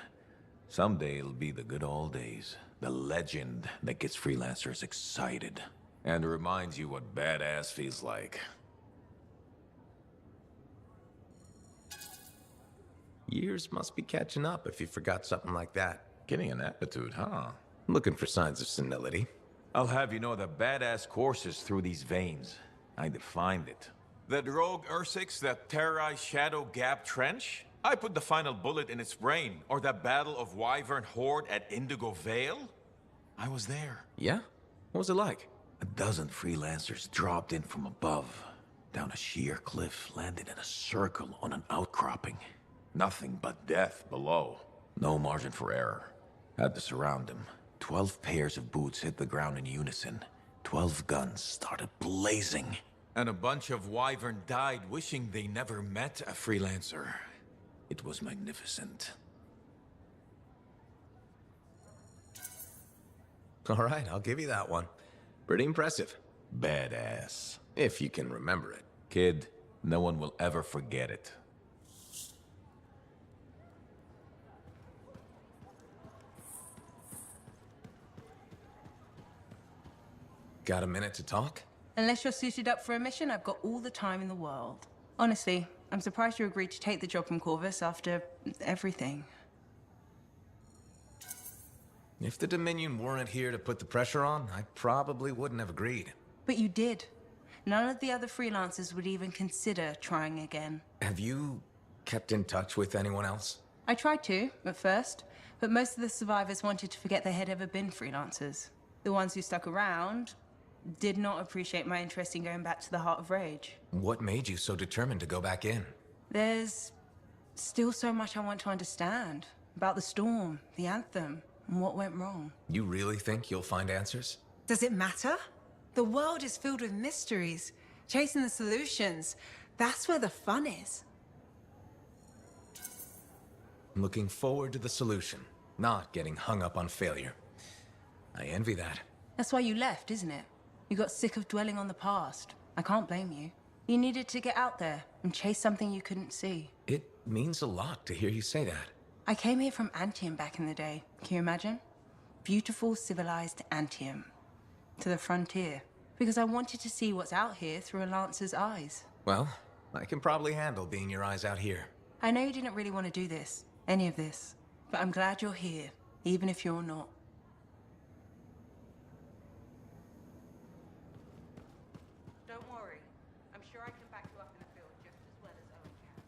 S8: Someday it'll be the good old days. The legend that gets freelancers excited. And reminds you what badass feels like.
S1: Years must be catching up if you forgot something like that.
S8: Getting an attitude, huh?
S1: Looking for signs of senility.
S8: I'll have you know that badass courses through these veins. I defined it. That rogue Ursix that terrorized Shadow Gap Trench? I put the final bullet in its brain. Or that battle of Wyvern Horde at Indigo Vale? I was there.
S1: Yeah? What was it like?
S8: A dozen freelancers dropped in from above, down a sheer cliff, landed in a circle on an outcropping. Nothing but death below. No margin for error. Had to surround them. 12 pairs of boots hit the ground in unison. 12 guns started blazing. And a bunch of wyvern died wishing they never met a freelancer. It was magnificent.
S1: All right, I'll give you that one. Pretty impressive.
S8: Badass.
S1: If you can remember it.
S8: Kid, no one will ever forget it.
S1: Got a minute to talk?
S2: Unless you're suited up for a mission, I've got all the time in the world. Honestly, I'm surprised you agreed to take the job from Corvus after everything.
S1: If the Dominion weren't here to put the pressure on, I probably wouldn't have agreed.
S2: But you did. None of the other freelancers would even consider trying again.
S1: Have you kept in touch with anyone else?
S2: I tried to, at first, but most of the survivors wanted to forget they had ever been freelancers. The ones who stuck around did not appreciate my interest in going back to the Heart of Rage.
S1: What made you so determined to go back in?
S2: There's still so much I want to understand about the storm, the Anthem, and what went wrong.
S1: You really think you'll find answers?
S2: Does it matter? The world is filled with mysteries. Chasing the solutions, that's where the fun is.
S1: I'm looking forward to the solution, not getting hung up on failure. I envy that.
S2: That's why you left, isn't it? You got sick of dwelling on the past. I can't blame you. You needed to get out there and chase something you couldn't see.
S1: It means a lot to hear you say that.
S2: I came here from Anthem back in the day. Can you imagine? Beautiful, civilized Anthem. To the frontier. Because I wanted to see what's out here through a Lancer's eyes.
S1: Well, I can probably handle being your eyes out here.
S2: I know you didn't really want to do this, any of this. But I'm glad you're here, even if you're not. Don't worry. I'm sure I can back you up in the field just as well as Owen can.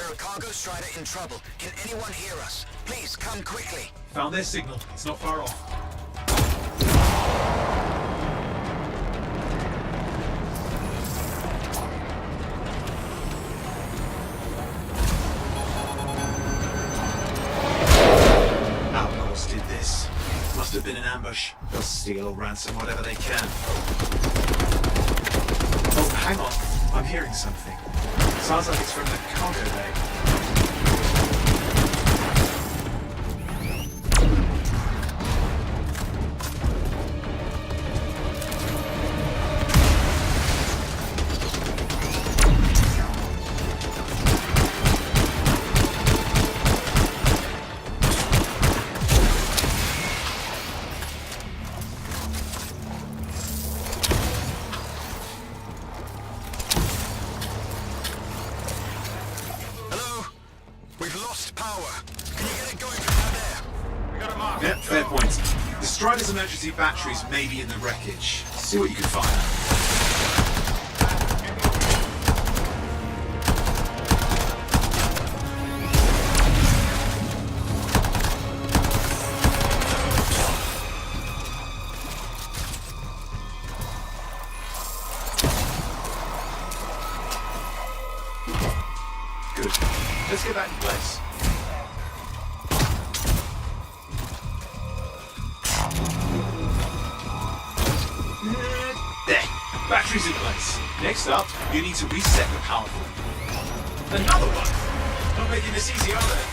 S14: are a cargo strider in trouble. Can anyone hear us? Please come quickly.
S10: Found their signal. It's not far off. Outlaws did this. Must have been an ambush. They'll steal or ransom whatever they can. Oh, hang on. I'm hearing something. Sounds like it's from the cargo bay. Yep, fair point. The Strider's emergency batteries may be in the wreckage. See what you can find. Good. Let's get back in place. There. Batteries in place. Next up, you need to reset the power cord. Another one? Not making this easy, are they?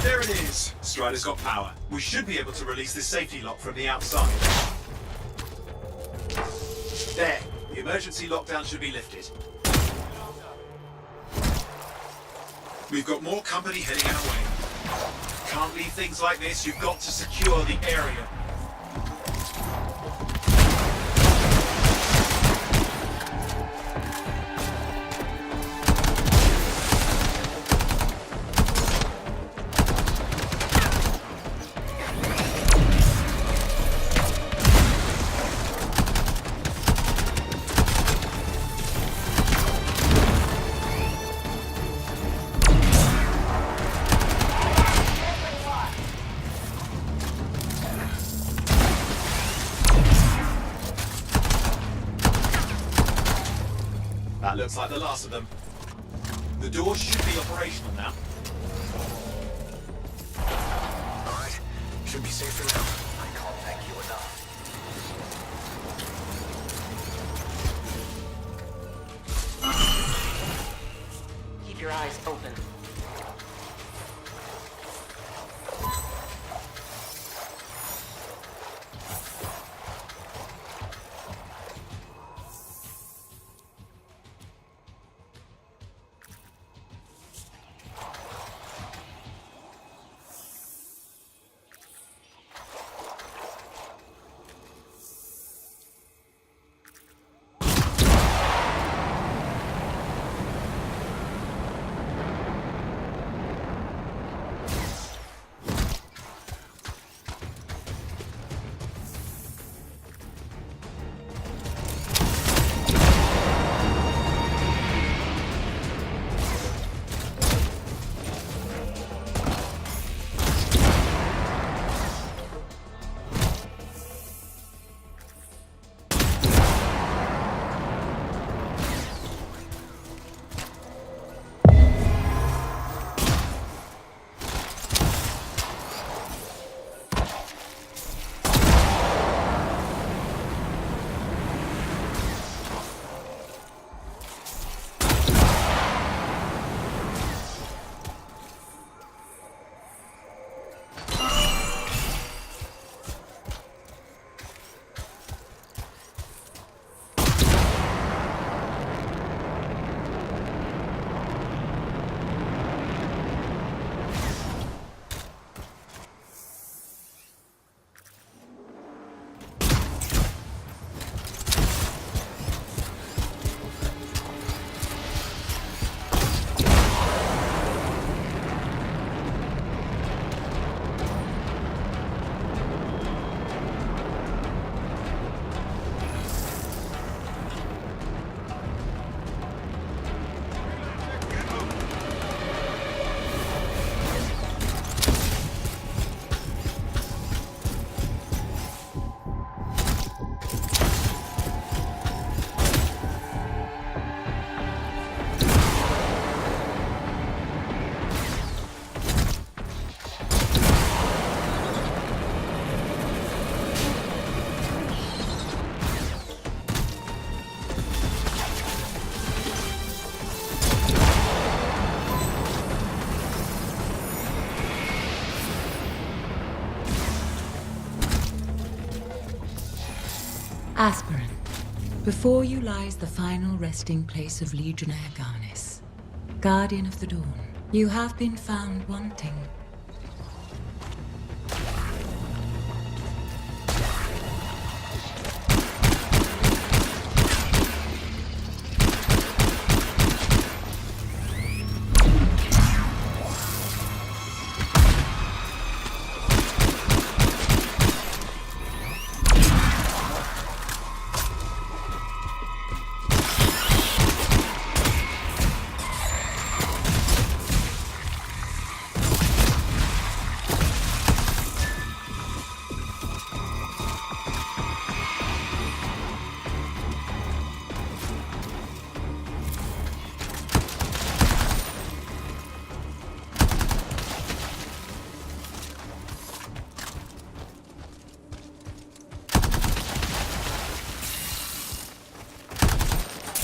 S10: There it is. Strider's got power. We should be able to release this safety lock from the outside. There. The emergency lockdown should be lifted. We've got more company heading our way. Can't leave things like this. You've got to secure the area. That looks like the last of them. The door should be operational now.
S14: Alright, should be safe for now. I can't thank you enough.
S12: Keep your eyes open.
S13: Aspirin. Before you lies the final resting place of Legionnaire Garnis, Guardian of the Dawn. You have been found wanting.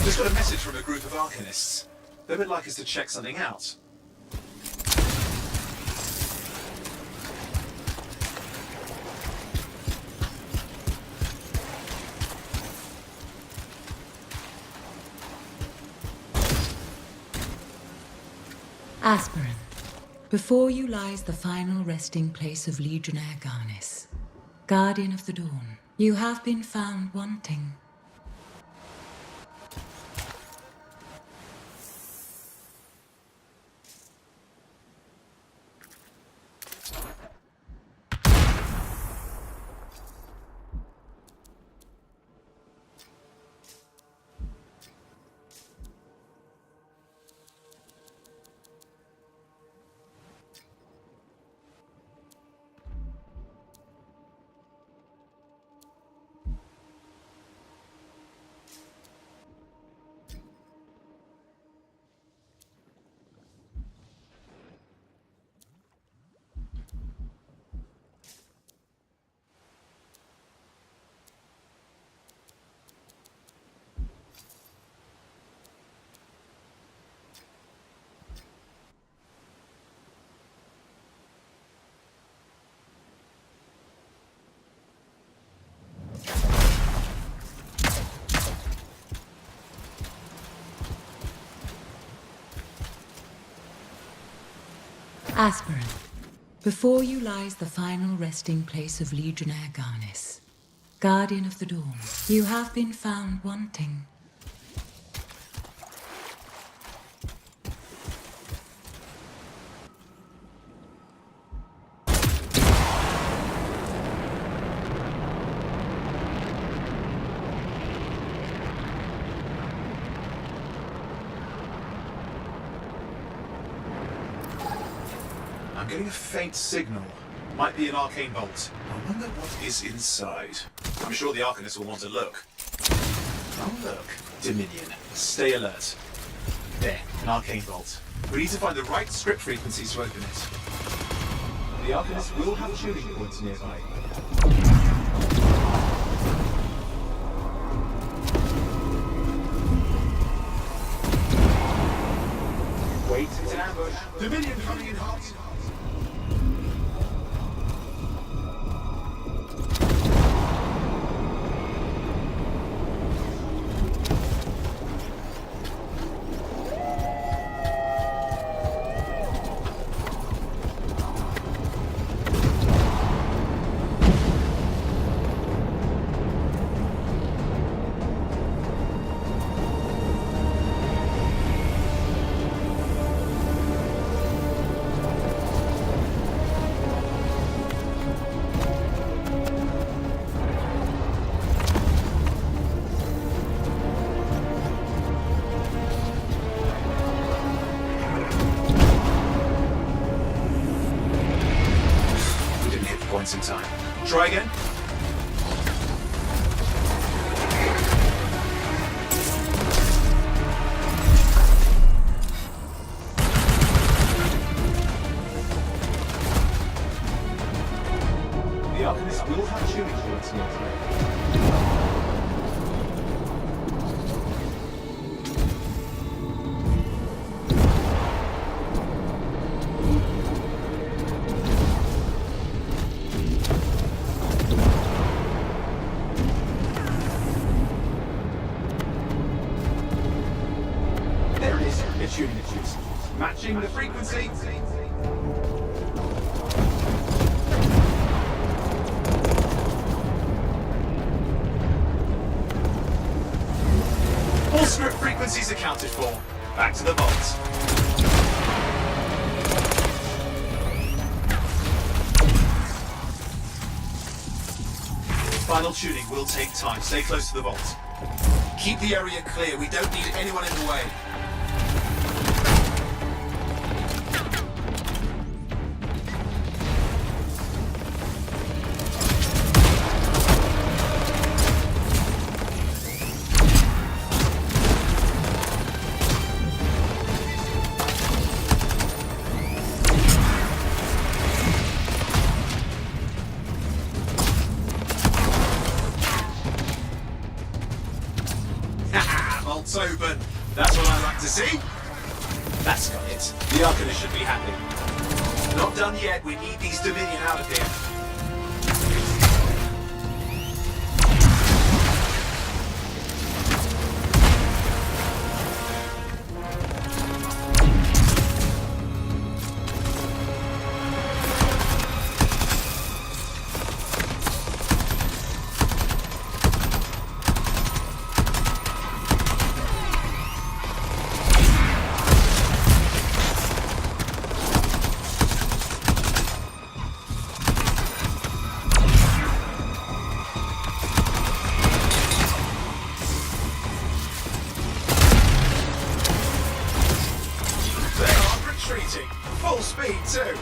S10: Just got a message from a group of Arcanists. They would like us to check something out.
S13: Aspirin. Before you lies the final resting place of Legionnaire Garnis, Guardian of the Dawn. You have been found wanting. Aspirin. Before you lies the final resting place of Legionnaire Garnis, Guardian of the Dawn. You have been found wanting.
S10: I'm getting a faint signal. Might be an arcane bolt. I wonder what is inside. I'm sure the Arcanists will want to look. Oh look, Dominion. Stay alert. There, an arcane bolt. We need to find the right script frequencies to open it. The Arcanists will have tuning points nearby. Wait, it's an ambush. Dominion coming in hot. In time. Try again. The Arcanists will have tuning points nearby. Your tuning issues. Matching the frequency. All script frequencies accounted for. Back to the vault. Final tuning will take time. Stay close to the vault.
S14: Keep the area clear. We don't need anyone in the way.
S10: Vault's open. That's what I like to see. That's got it. The Arcanist should be happy. Not done yet. We need these Dominion out of here. Retreating. Full speed too.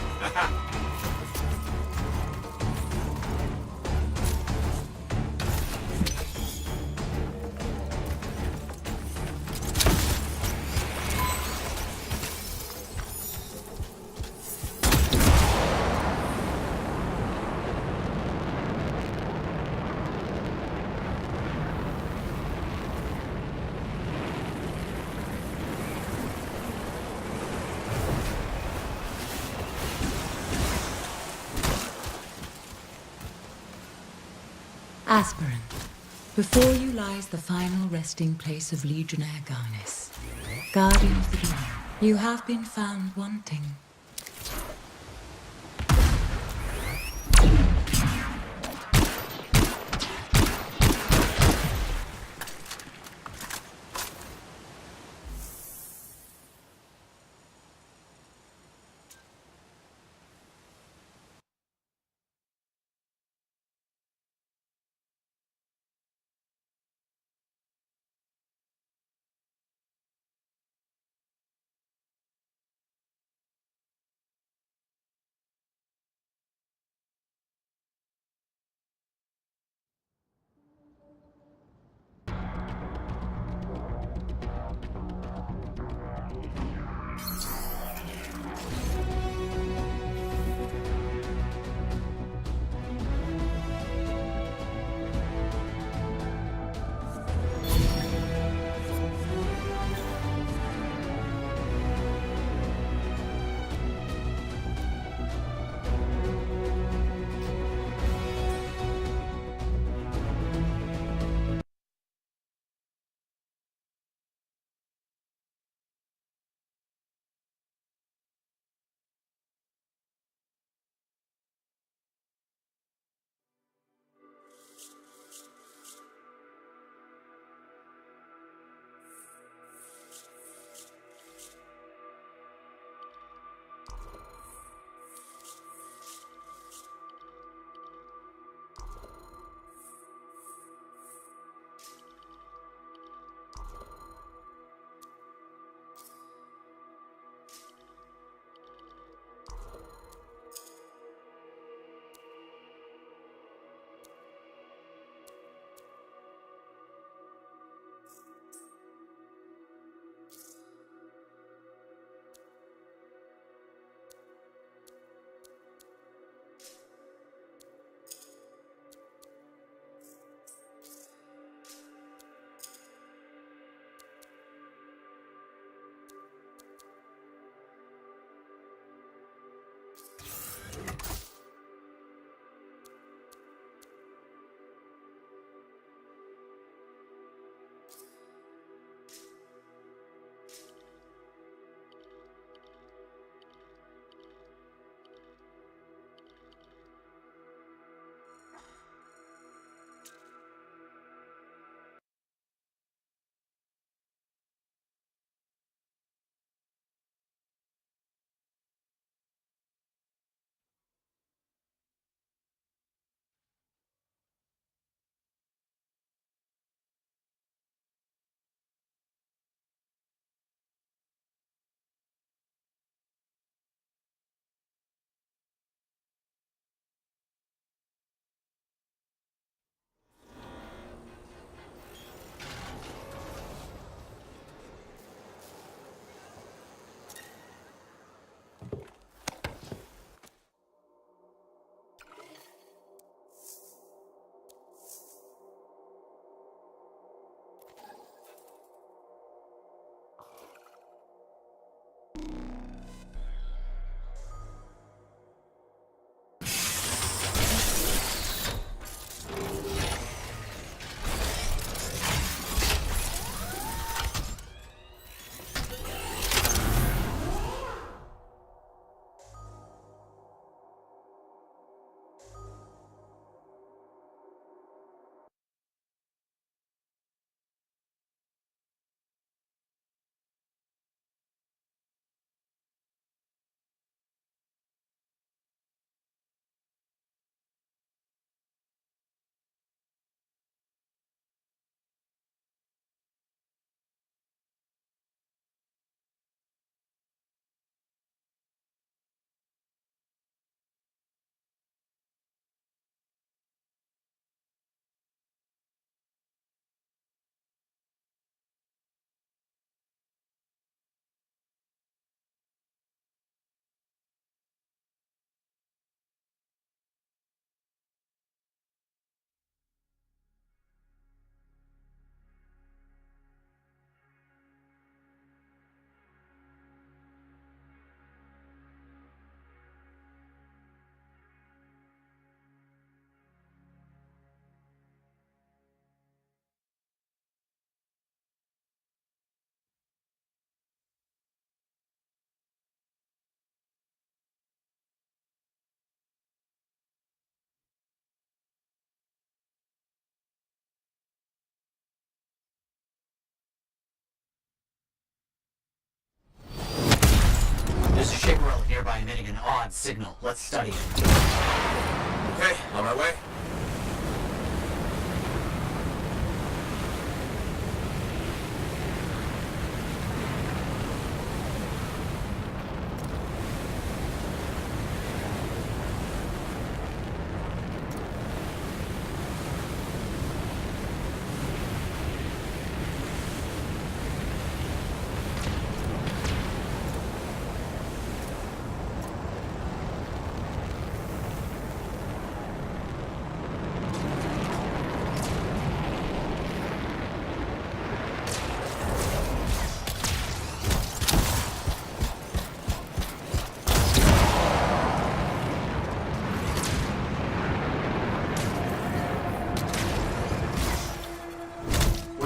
S13: Aspirin. Before you lies the final resting place of Legionnaire Garnis, Guardian of the Dawn. You have been found wanting.
S14: by emitting an odd signal. Let's study it.
S8: Okay, on my way.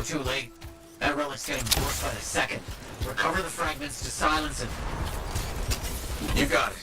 S14: Too late. That relic's getting worse by the second. Recover the fragments to silence it.
S8: You got it.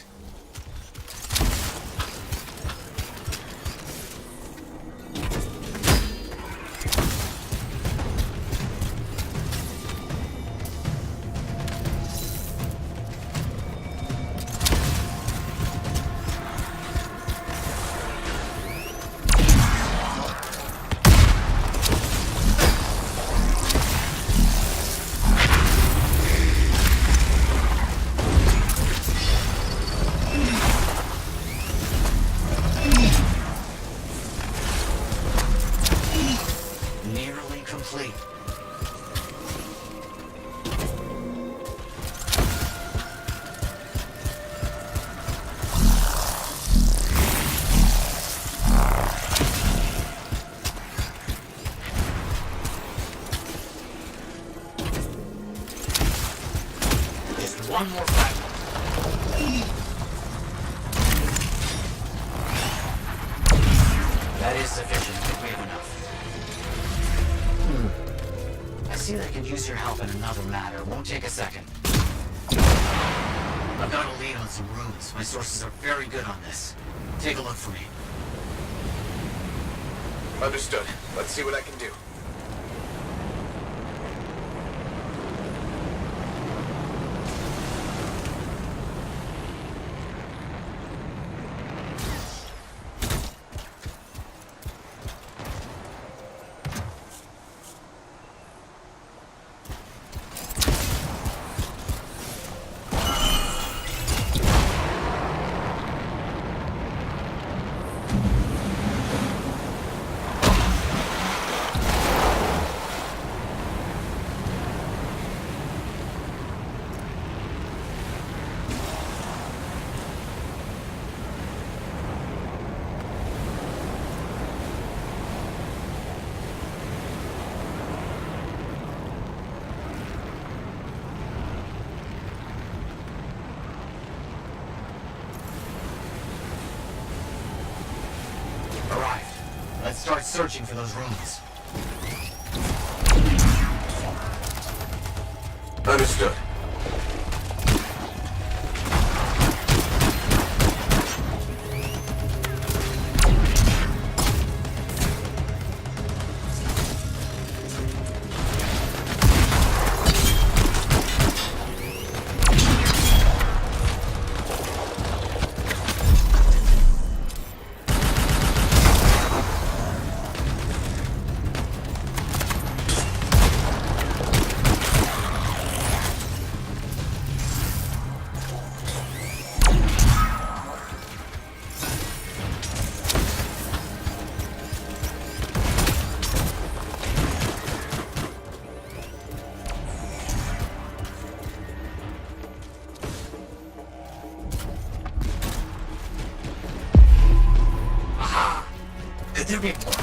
S14: One more fragment. That is sufficient. I think we have enough. I see they could use your help in another matter. Won't take a second. I've got a lead on some runes. My sources are very good on this. Take a look for me.
S8: Understood. Let's see what I can do.
S14: Let's start searching for those runes.
S8: Understood.
S14: Could there be more?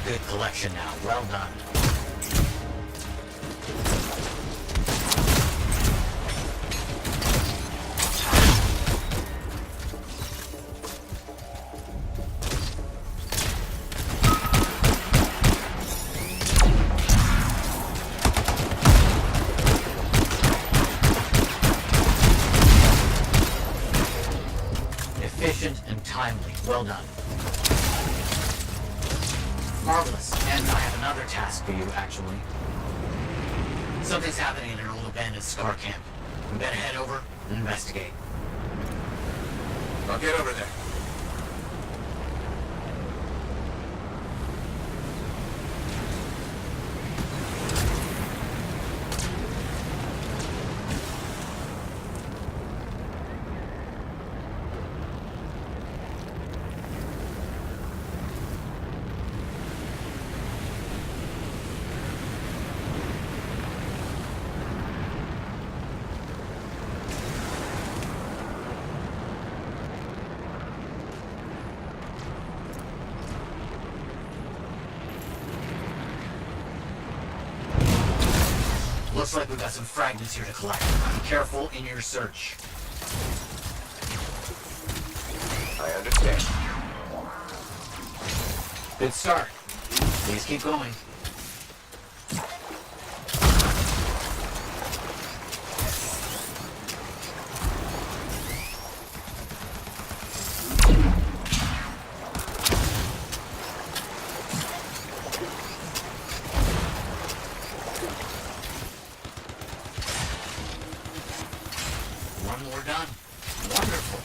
S14: good collection now. Well done. Efficient and timely. Well done. Marvelous. And I have another task for you, actually. Something's happening in an old abandoned scar camp. We better head over and investigate.
S8: I'll get over there.
S14: Looks like we've got some fragments here to collect. Be careful in your search.
S8: I understand.
S14: Good start. Please keep going. One more done. Wonderful.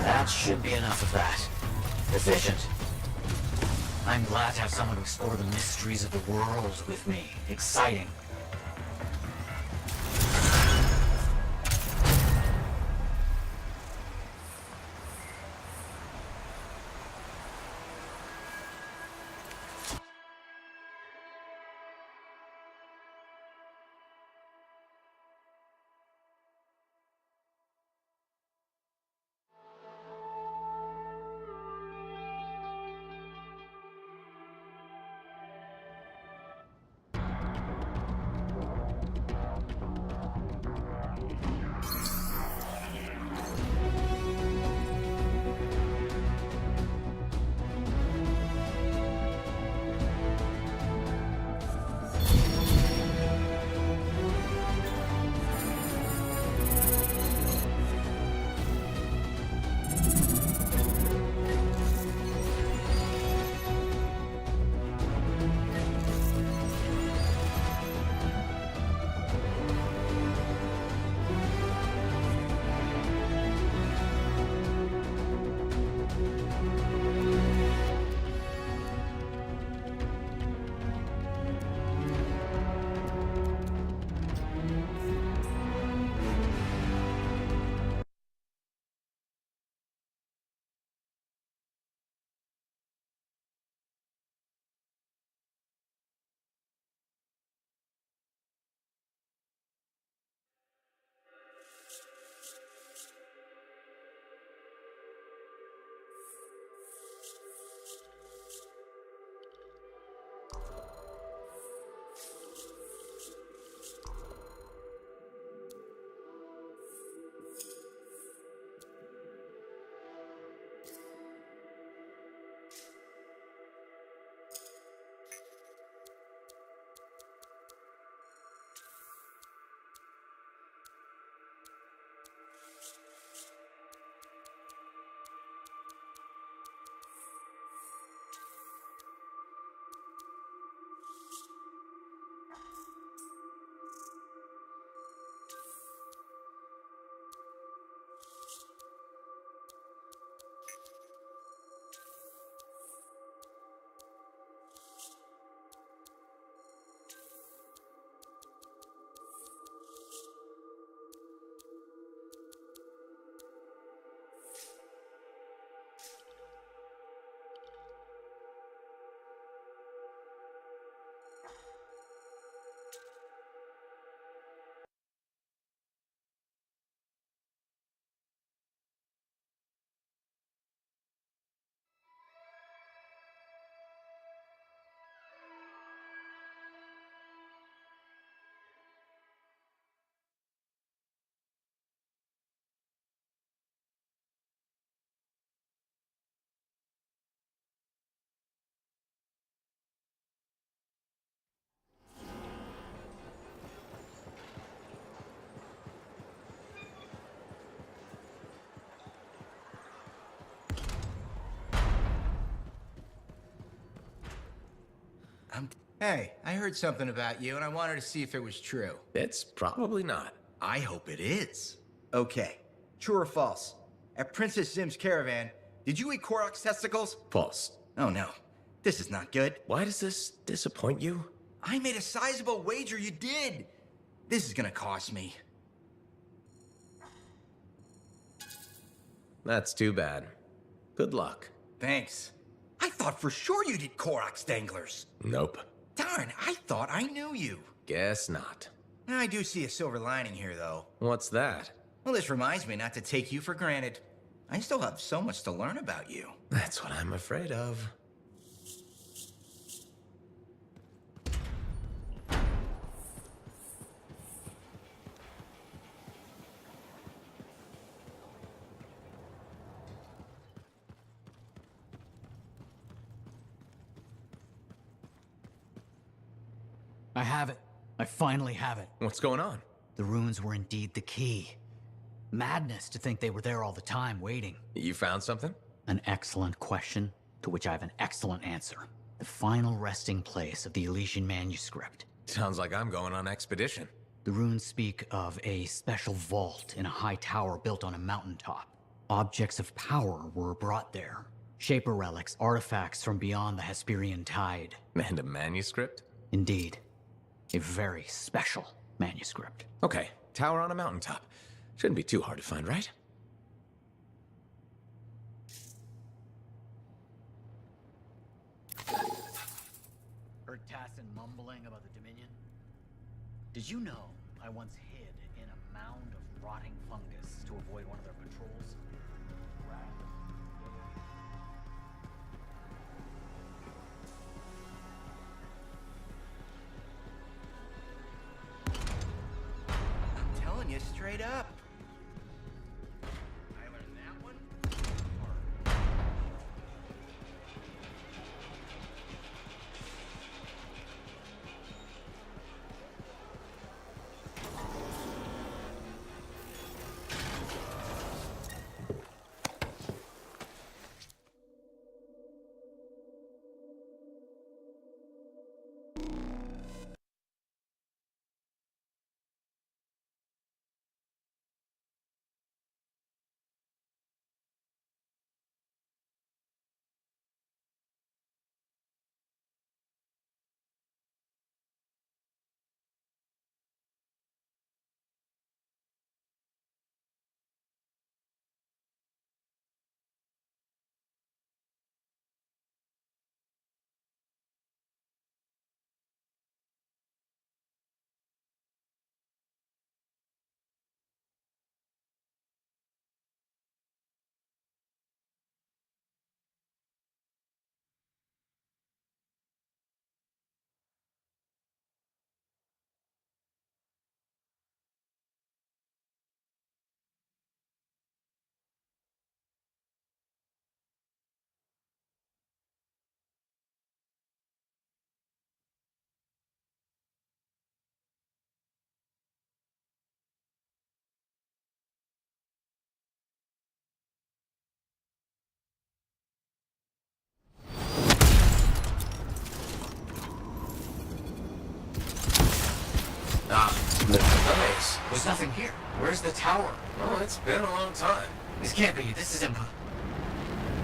S14: That should be enough of that. Efficient. I'm glad to have someone to explore the mysteries of the world with me. Exciting.
S15: Hey, I heard something about you, and I wanted to see if it was true.
S1: It's probably not.
S15: I hope it is. Okay, true or false? At Princess Zim's caravan, did you eat Korok's testicles?
S1: False.
S15: Oh no, this is not good.
S1: Why does this disappoint you?
S15: I made a sizable wager you did. This is gonna cost me.
S1: That's too bad. Good luck.
S15: Thanks. I thought for sure you did Korok's danglers.
S1: Nope.
S15: Darn, I thought I knew you.
S1: Guess not.
S15: I do see a silver lining here, though.
S1: What's that?
S15: Well, this reminds me not to take you for granted. I still have so much to learn about you.
S1: That's what I'm afraid of.
S14: I have it. I finally have it.
S1: What's going on?
S14: The runes were indeed the key. Madness to think they were there all the time, waiting.
S1: You found something?
S14: An excellent question, to which I have an excellent answer. The final resting place of the Elysian manuscript.
S1: Sounds like I'm going on expedition.
S14: The runes speak of a special vault in a high tower built on a mountaintop. Objects of power were brought there. Shaper relics, artifacts from beyond the Hesperian tide.
S1: And a manuscript?
S14: Indeed. A very special manuscript.
S1: Okay, tower on a mountaintop. Shouldn't be too hard to find, right?
S14: Heard Tassin mumbling about the Dominion? Did you know I once hid in a mound of rotting fungus to avoid one of their patrols?
S15: I'm telling you straight up. I learned that one.
S14: The base. There's nothing here. Where's the tower?
S1: Oh, it's been a long time.
S14: This can't be. This is impossible.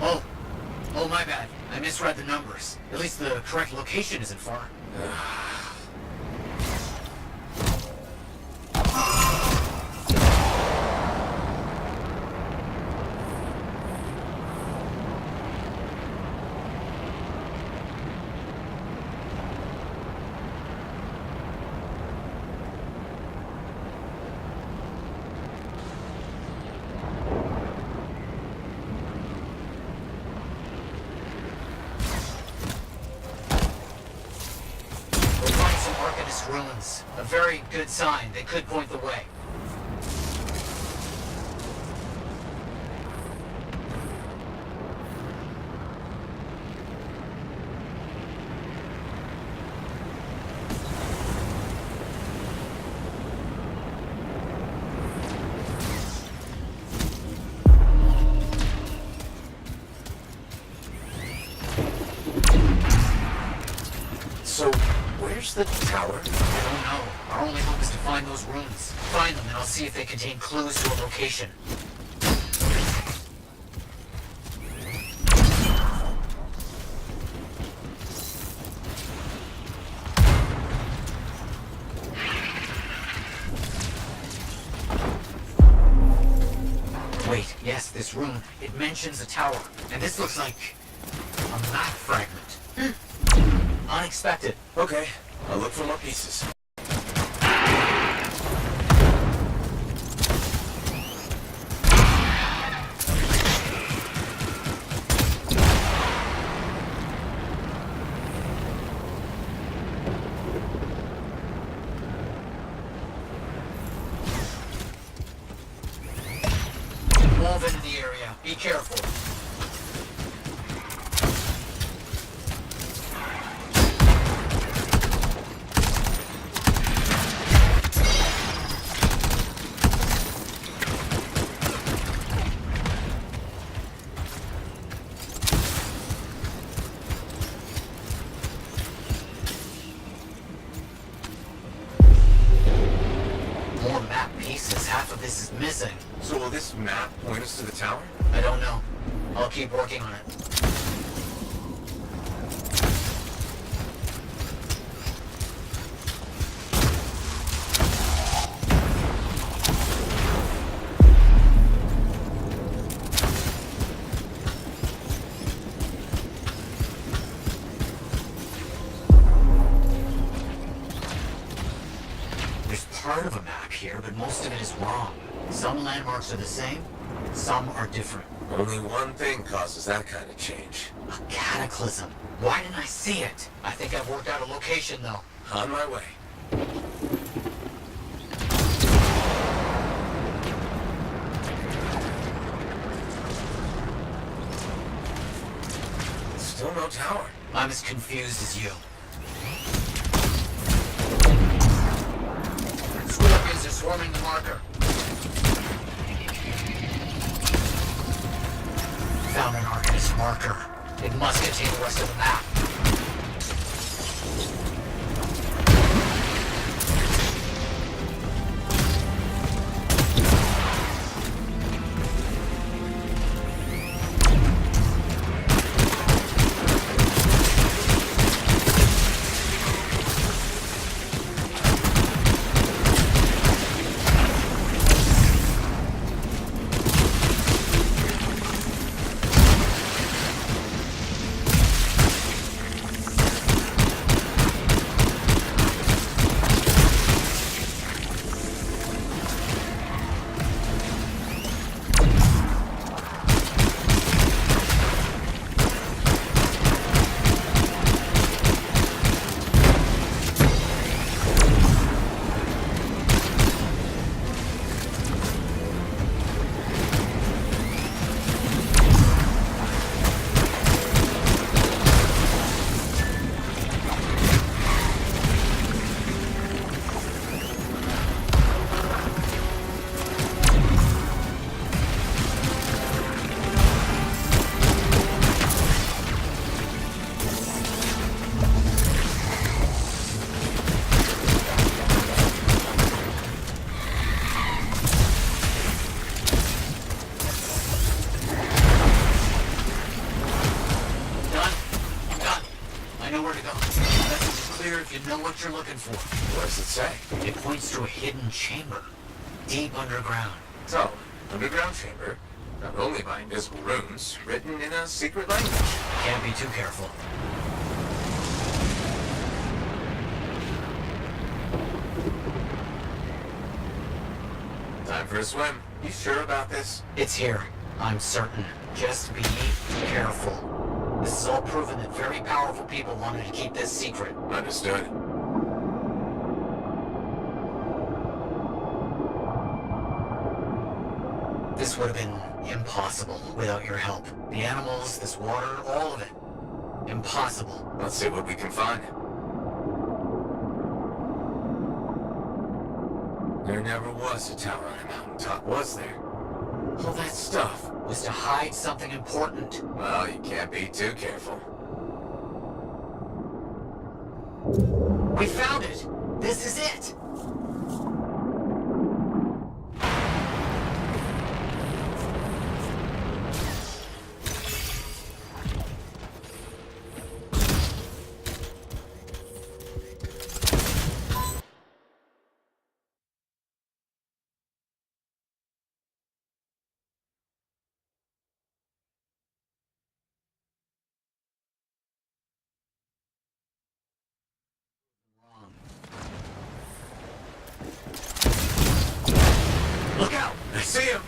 S14: Oh, my bad. I misread the numbers. At least the correct location isn't far. Ruins. A very good sign. They could point the way. So, Where's the tower? I don't know. Our only hope is to find those runes. Find them and I'll see if they contain clues to a location. Wait, yes, this rune. It mentions a tower. And this looks like a map fragment. Unexpected.
S8: Okay, I'll look for more pieces.
S14: Move into the area. Be careful. More map pieces. Half of this is missing.
S8: So will this map point us to the tower?
S14: I don't know. I'll keep working on it. There's part of a map here, but most of it is wrong. Some landmarks are the same, some are different.
S8: Only one thing causes that kind of change.
S14: A cataclysm. Why didn't I see it? I think I've worked out a location, though.
S8: On my way. Still no tower.
S14: I'm as confused as you. Scorpions are swarming the marker. Found an Arcanist marker. It must contain the rest of the map. You're looking for.
S8: What does it say?
S14: It points to a hidden chamber, deep underground.
S8: So, underground chamber, not only by invisible runes, written in a secret language.
S14: Can't be too careful.
S8: Time for a swim. You sure about this?
S14: It's here. I'm certain. Just be careful. This is all proven that very powerful people wanted to keep this secret.
S8: Understood.
S14: This would have been impossible without your help. The animals, this water, all of it. Impossible.
S8: Let's see what we can find. There never was a tower on a mountaintop, was there? All that stuff
S14: was to hide something important.
S8: Well, you can't be too careful.
S14: We found it! This is it! Look out! I see him!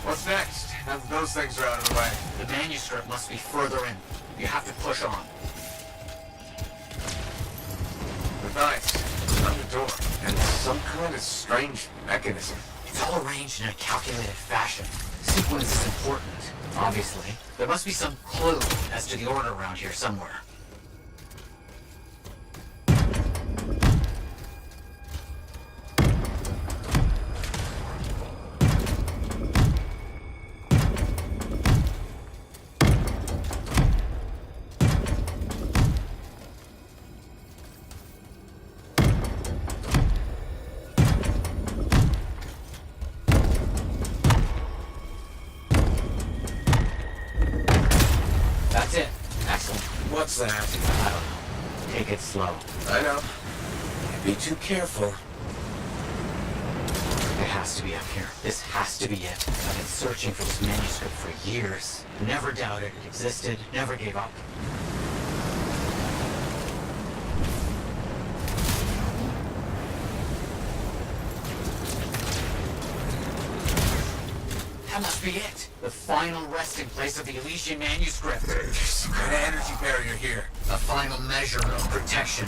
S7: What's next? Now that those things are out of the way.
S14: The manuscript must be further in. You have to push on.
S7: Nice. Another door. And some kind of strange mechanism.
S14: It's all arranged in a calculated fashion. Sequence is important, obviously. There must be some clue as to the order around here somewhere. That's it. Excellent.
S7: What's that?
S14: I don't know. Take it slow.
S7: I know. Be too careful.
S14: It has to be up here. This has to be it. I've been searching for this manuscript for years. Never doubted it existed. Never gave up. That must be it. The final resting place of the Elysian manuscript.
S7: There's some kind of energy barrier here.
S14: A final measure of protection.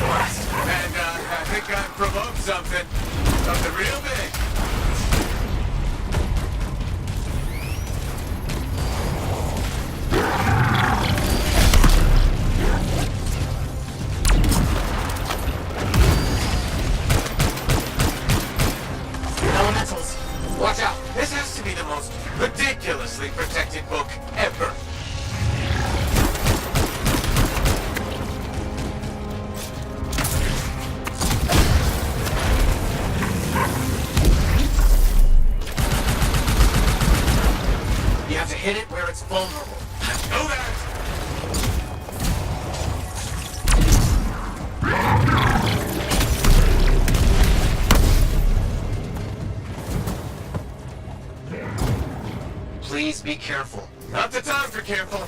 S14: Blast.
S7: And I think I've provoked something. Something real big.
S14: Elementals. Watch out.
S7: This has to be the most ridiculously protected book ever.
S14: You have to hit it where it's vulnerable.
S7: Know that!
S14: Please be careful.
S7: Not the time for careful.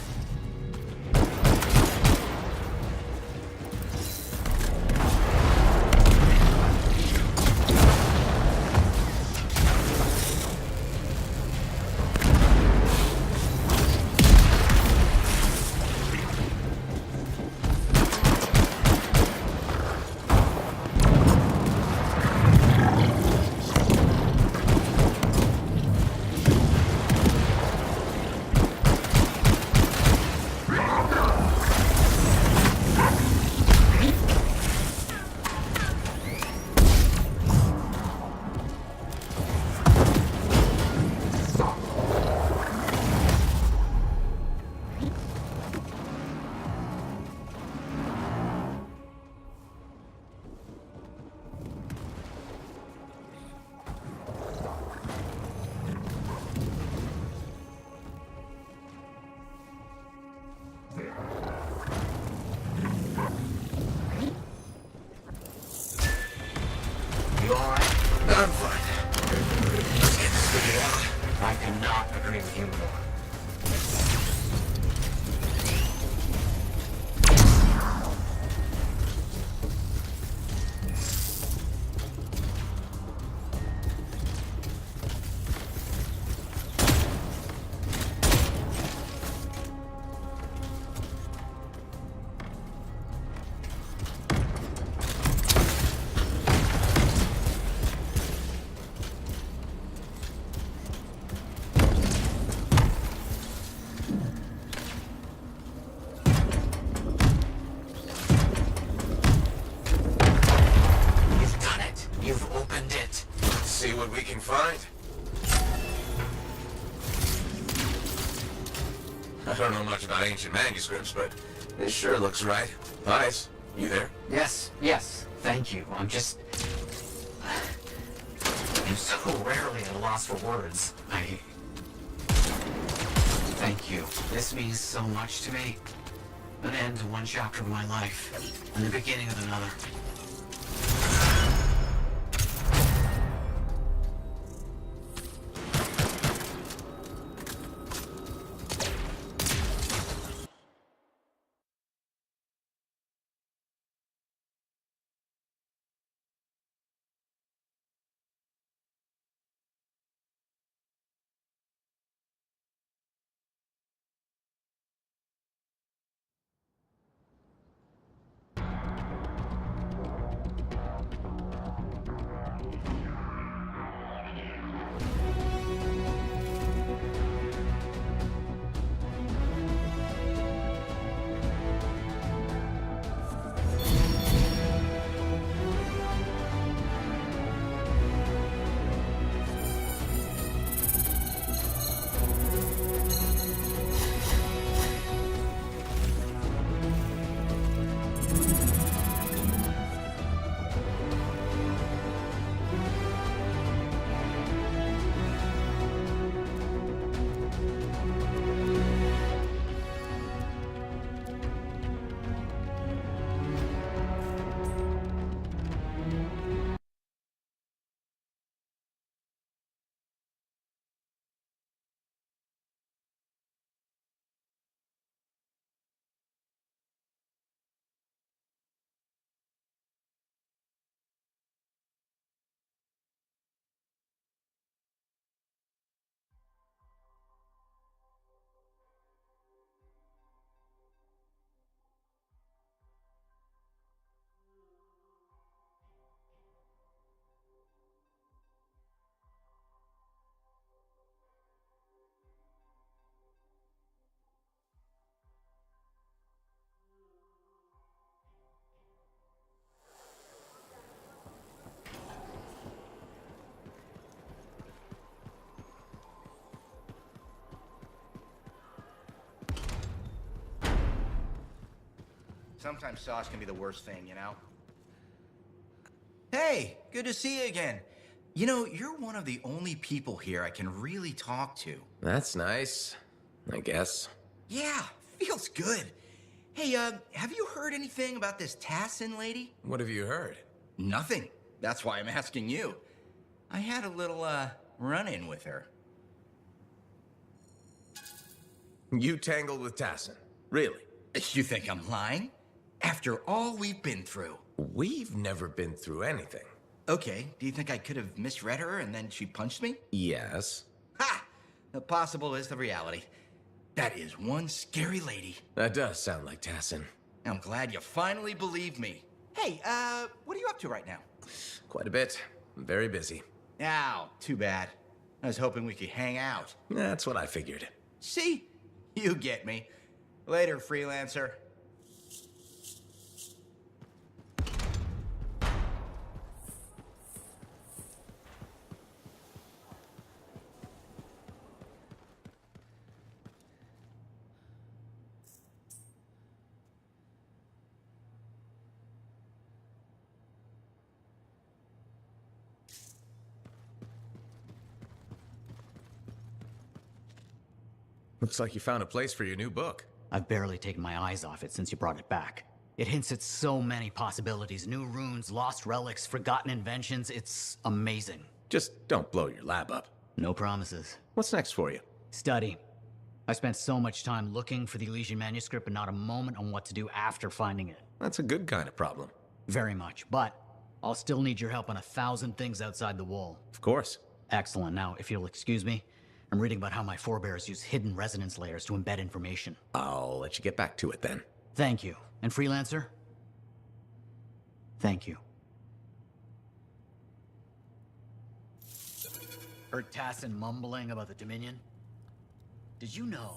S1: I don't know much about ancient manuscripts, but this sure looks right. Vice, you there?
S14: Yes, yes. Thank you. I'm so rarely at a loss for words. Thank you. This means so much to me. An end to one chapter of my life, and the beginning of another.
S15: Sometimes sauce can be the worst thing, you know? Hey, good to see you again. You know, you're one of the only people here I can really talk to.
S1: That's nice, I guess.
S15: Yeah, feels good. Hey, have you heard anything about this Tassin lady?
S1: What have you heard?
S15: Nothing. That's why I'm asking you. I had a little, run-in with her.
S1: You tangled with Tassin? Really?
S15: You think I'm lying? After all we've been through.
S1: We've never been through anything.
S15: Okay, do you think I could have misread her and then she punched me?
S1: Yes.
S15: Ha! The possible is the reality. That is one scary lady.
S1: That does sound like Tassin.
S15: I'm glad you finally believe me. Hey, what are you up to right now?
S1: Quite a bit. I'm very busy.
S15: Ow, too bad. I was hoping we could hang out.
S1: That's what I figured.
S15: See? You get me. Later, freelancer.
S1: Looks like you found a place for your new book.
S14: I've barely taken my eyes off it since you brought it back. It hints at so many possibilities. New runes, lost relics, forgotten inventions. It's amazing.
S1: Just don't blow your lab up.
S14: No promises.
S1: What's next for you?
S14: Study. I spent so much time looking for the Elysian manuscript and not a moment on what to do after finding it.
S1: That's a good kind of problem.
S14: Very much, but I'll still need your help on 1,000 things outside the wall.
S1: Of course.
S14: Excellent. Now, if you'll excuse me, I'm reading about how my forebears use hidden resonance layers to embed information.
S1: I'll let you get back to it then.
S14: Thank you. And Freelancer? Thank you. Heard Tassin mumbling about the Dominion? Did you know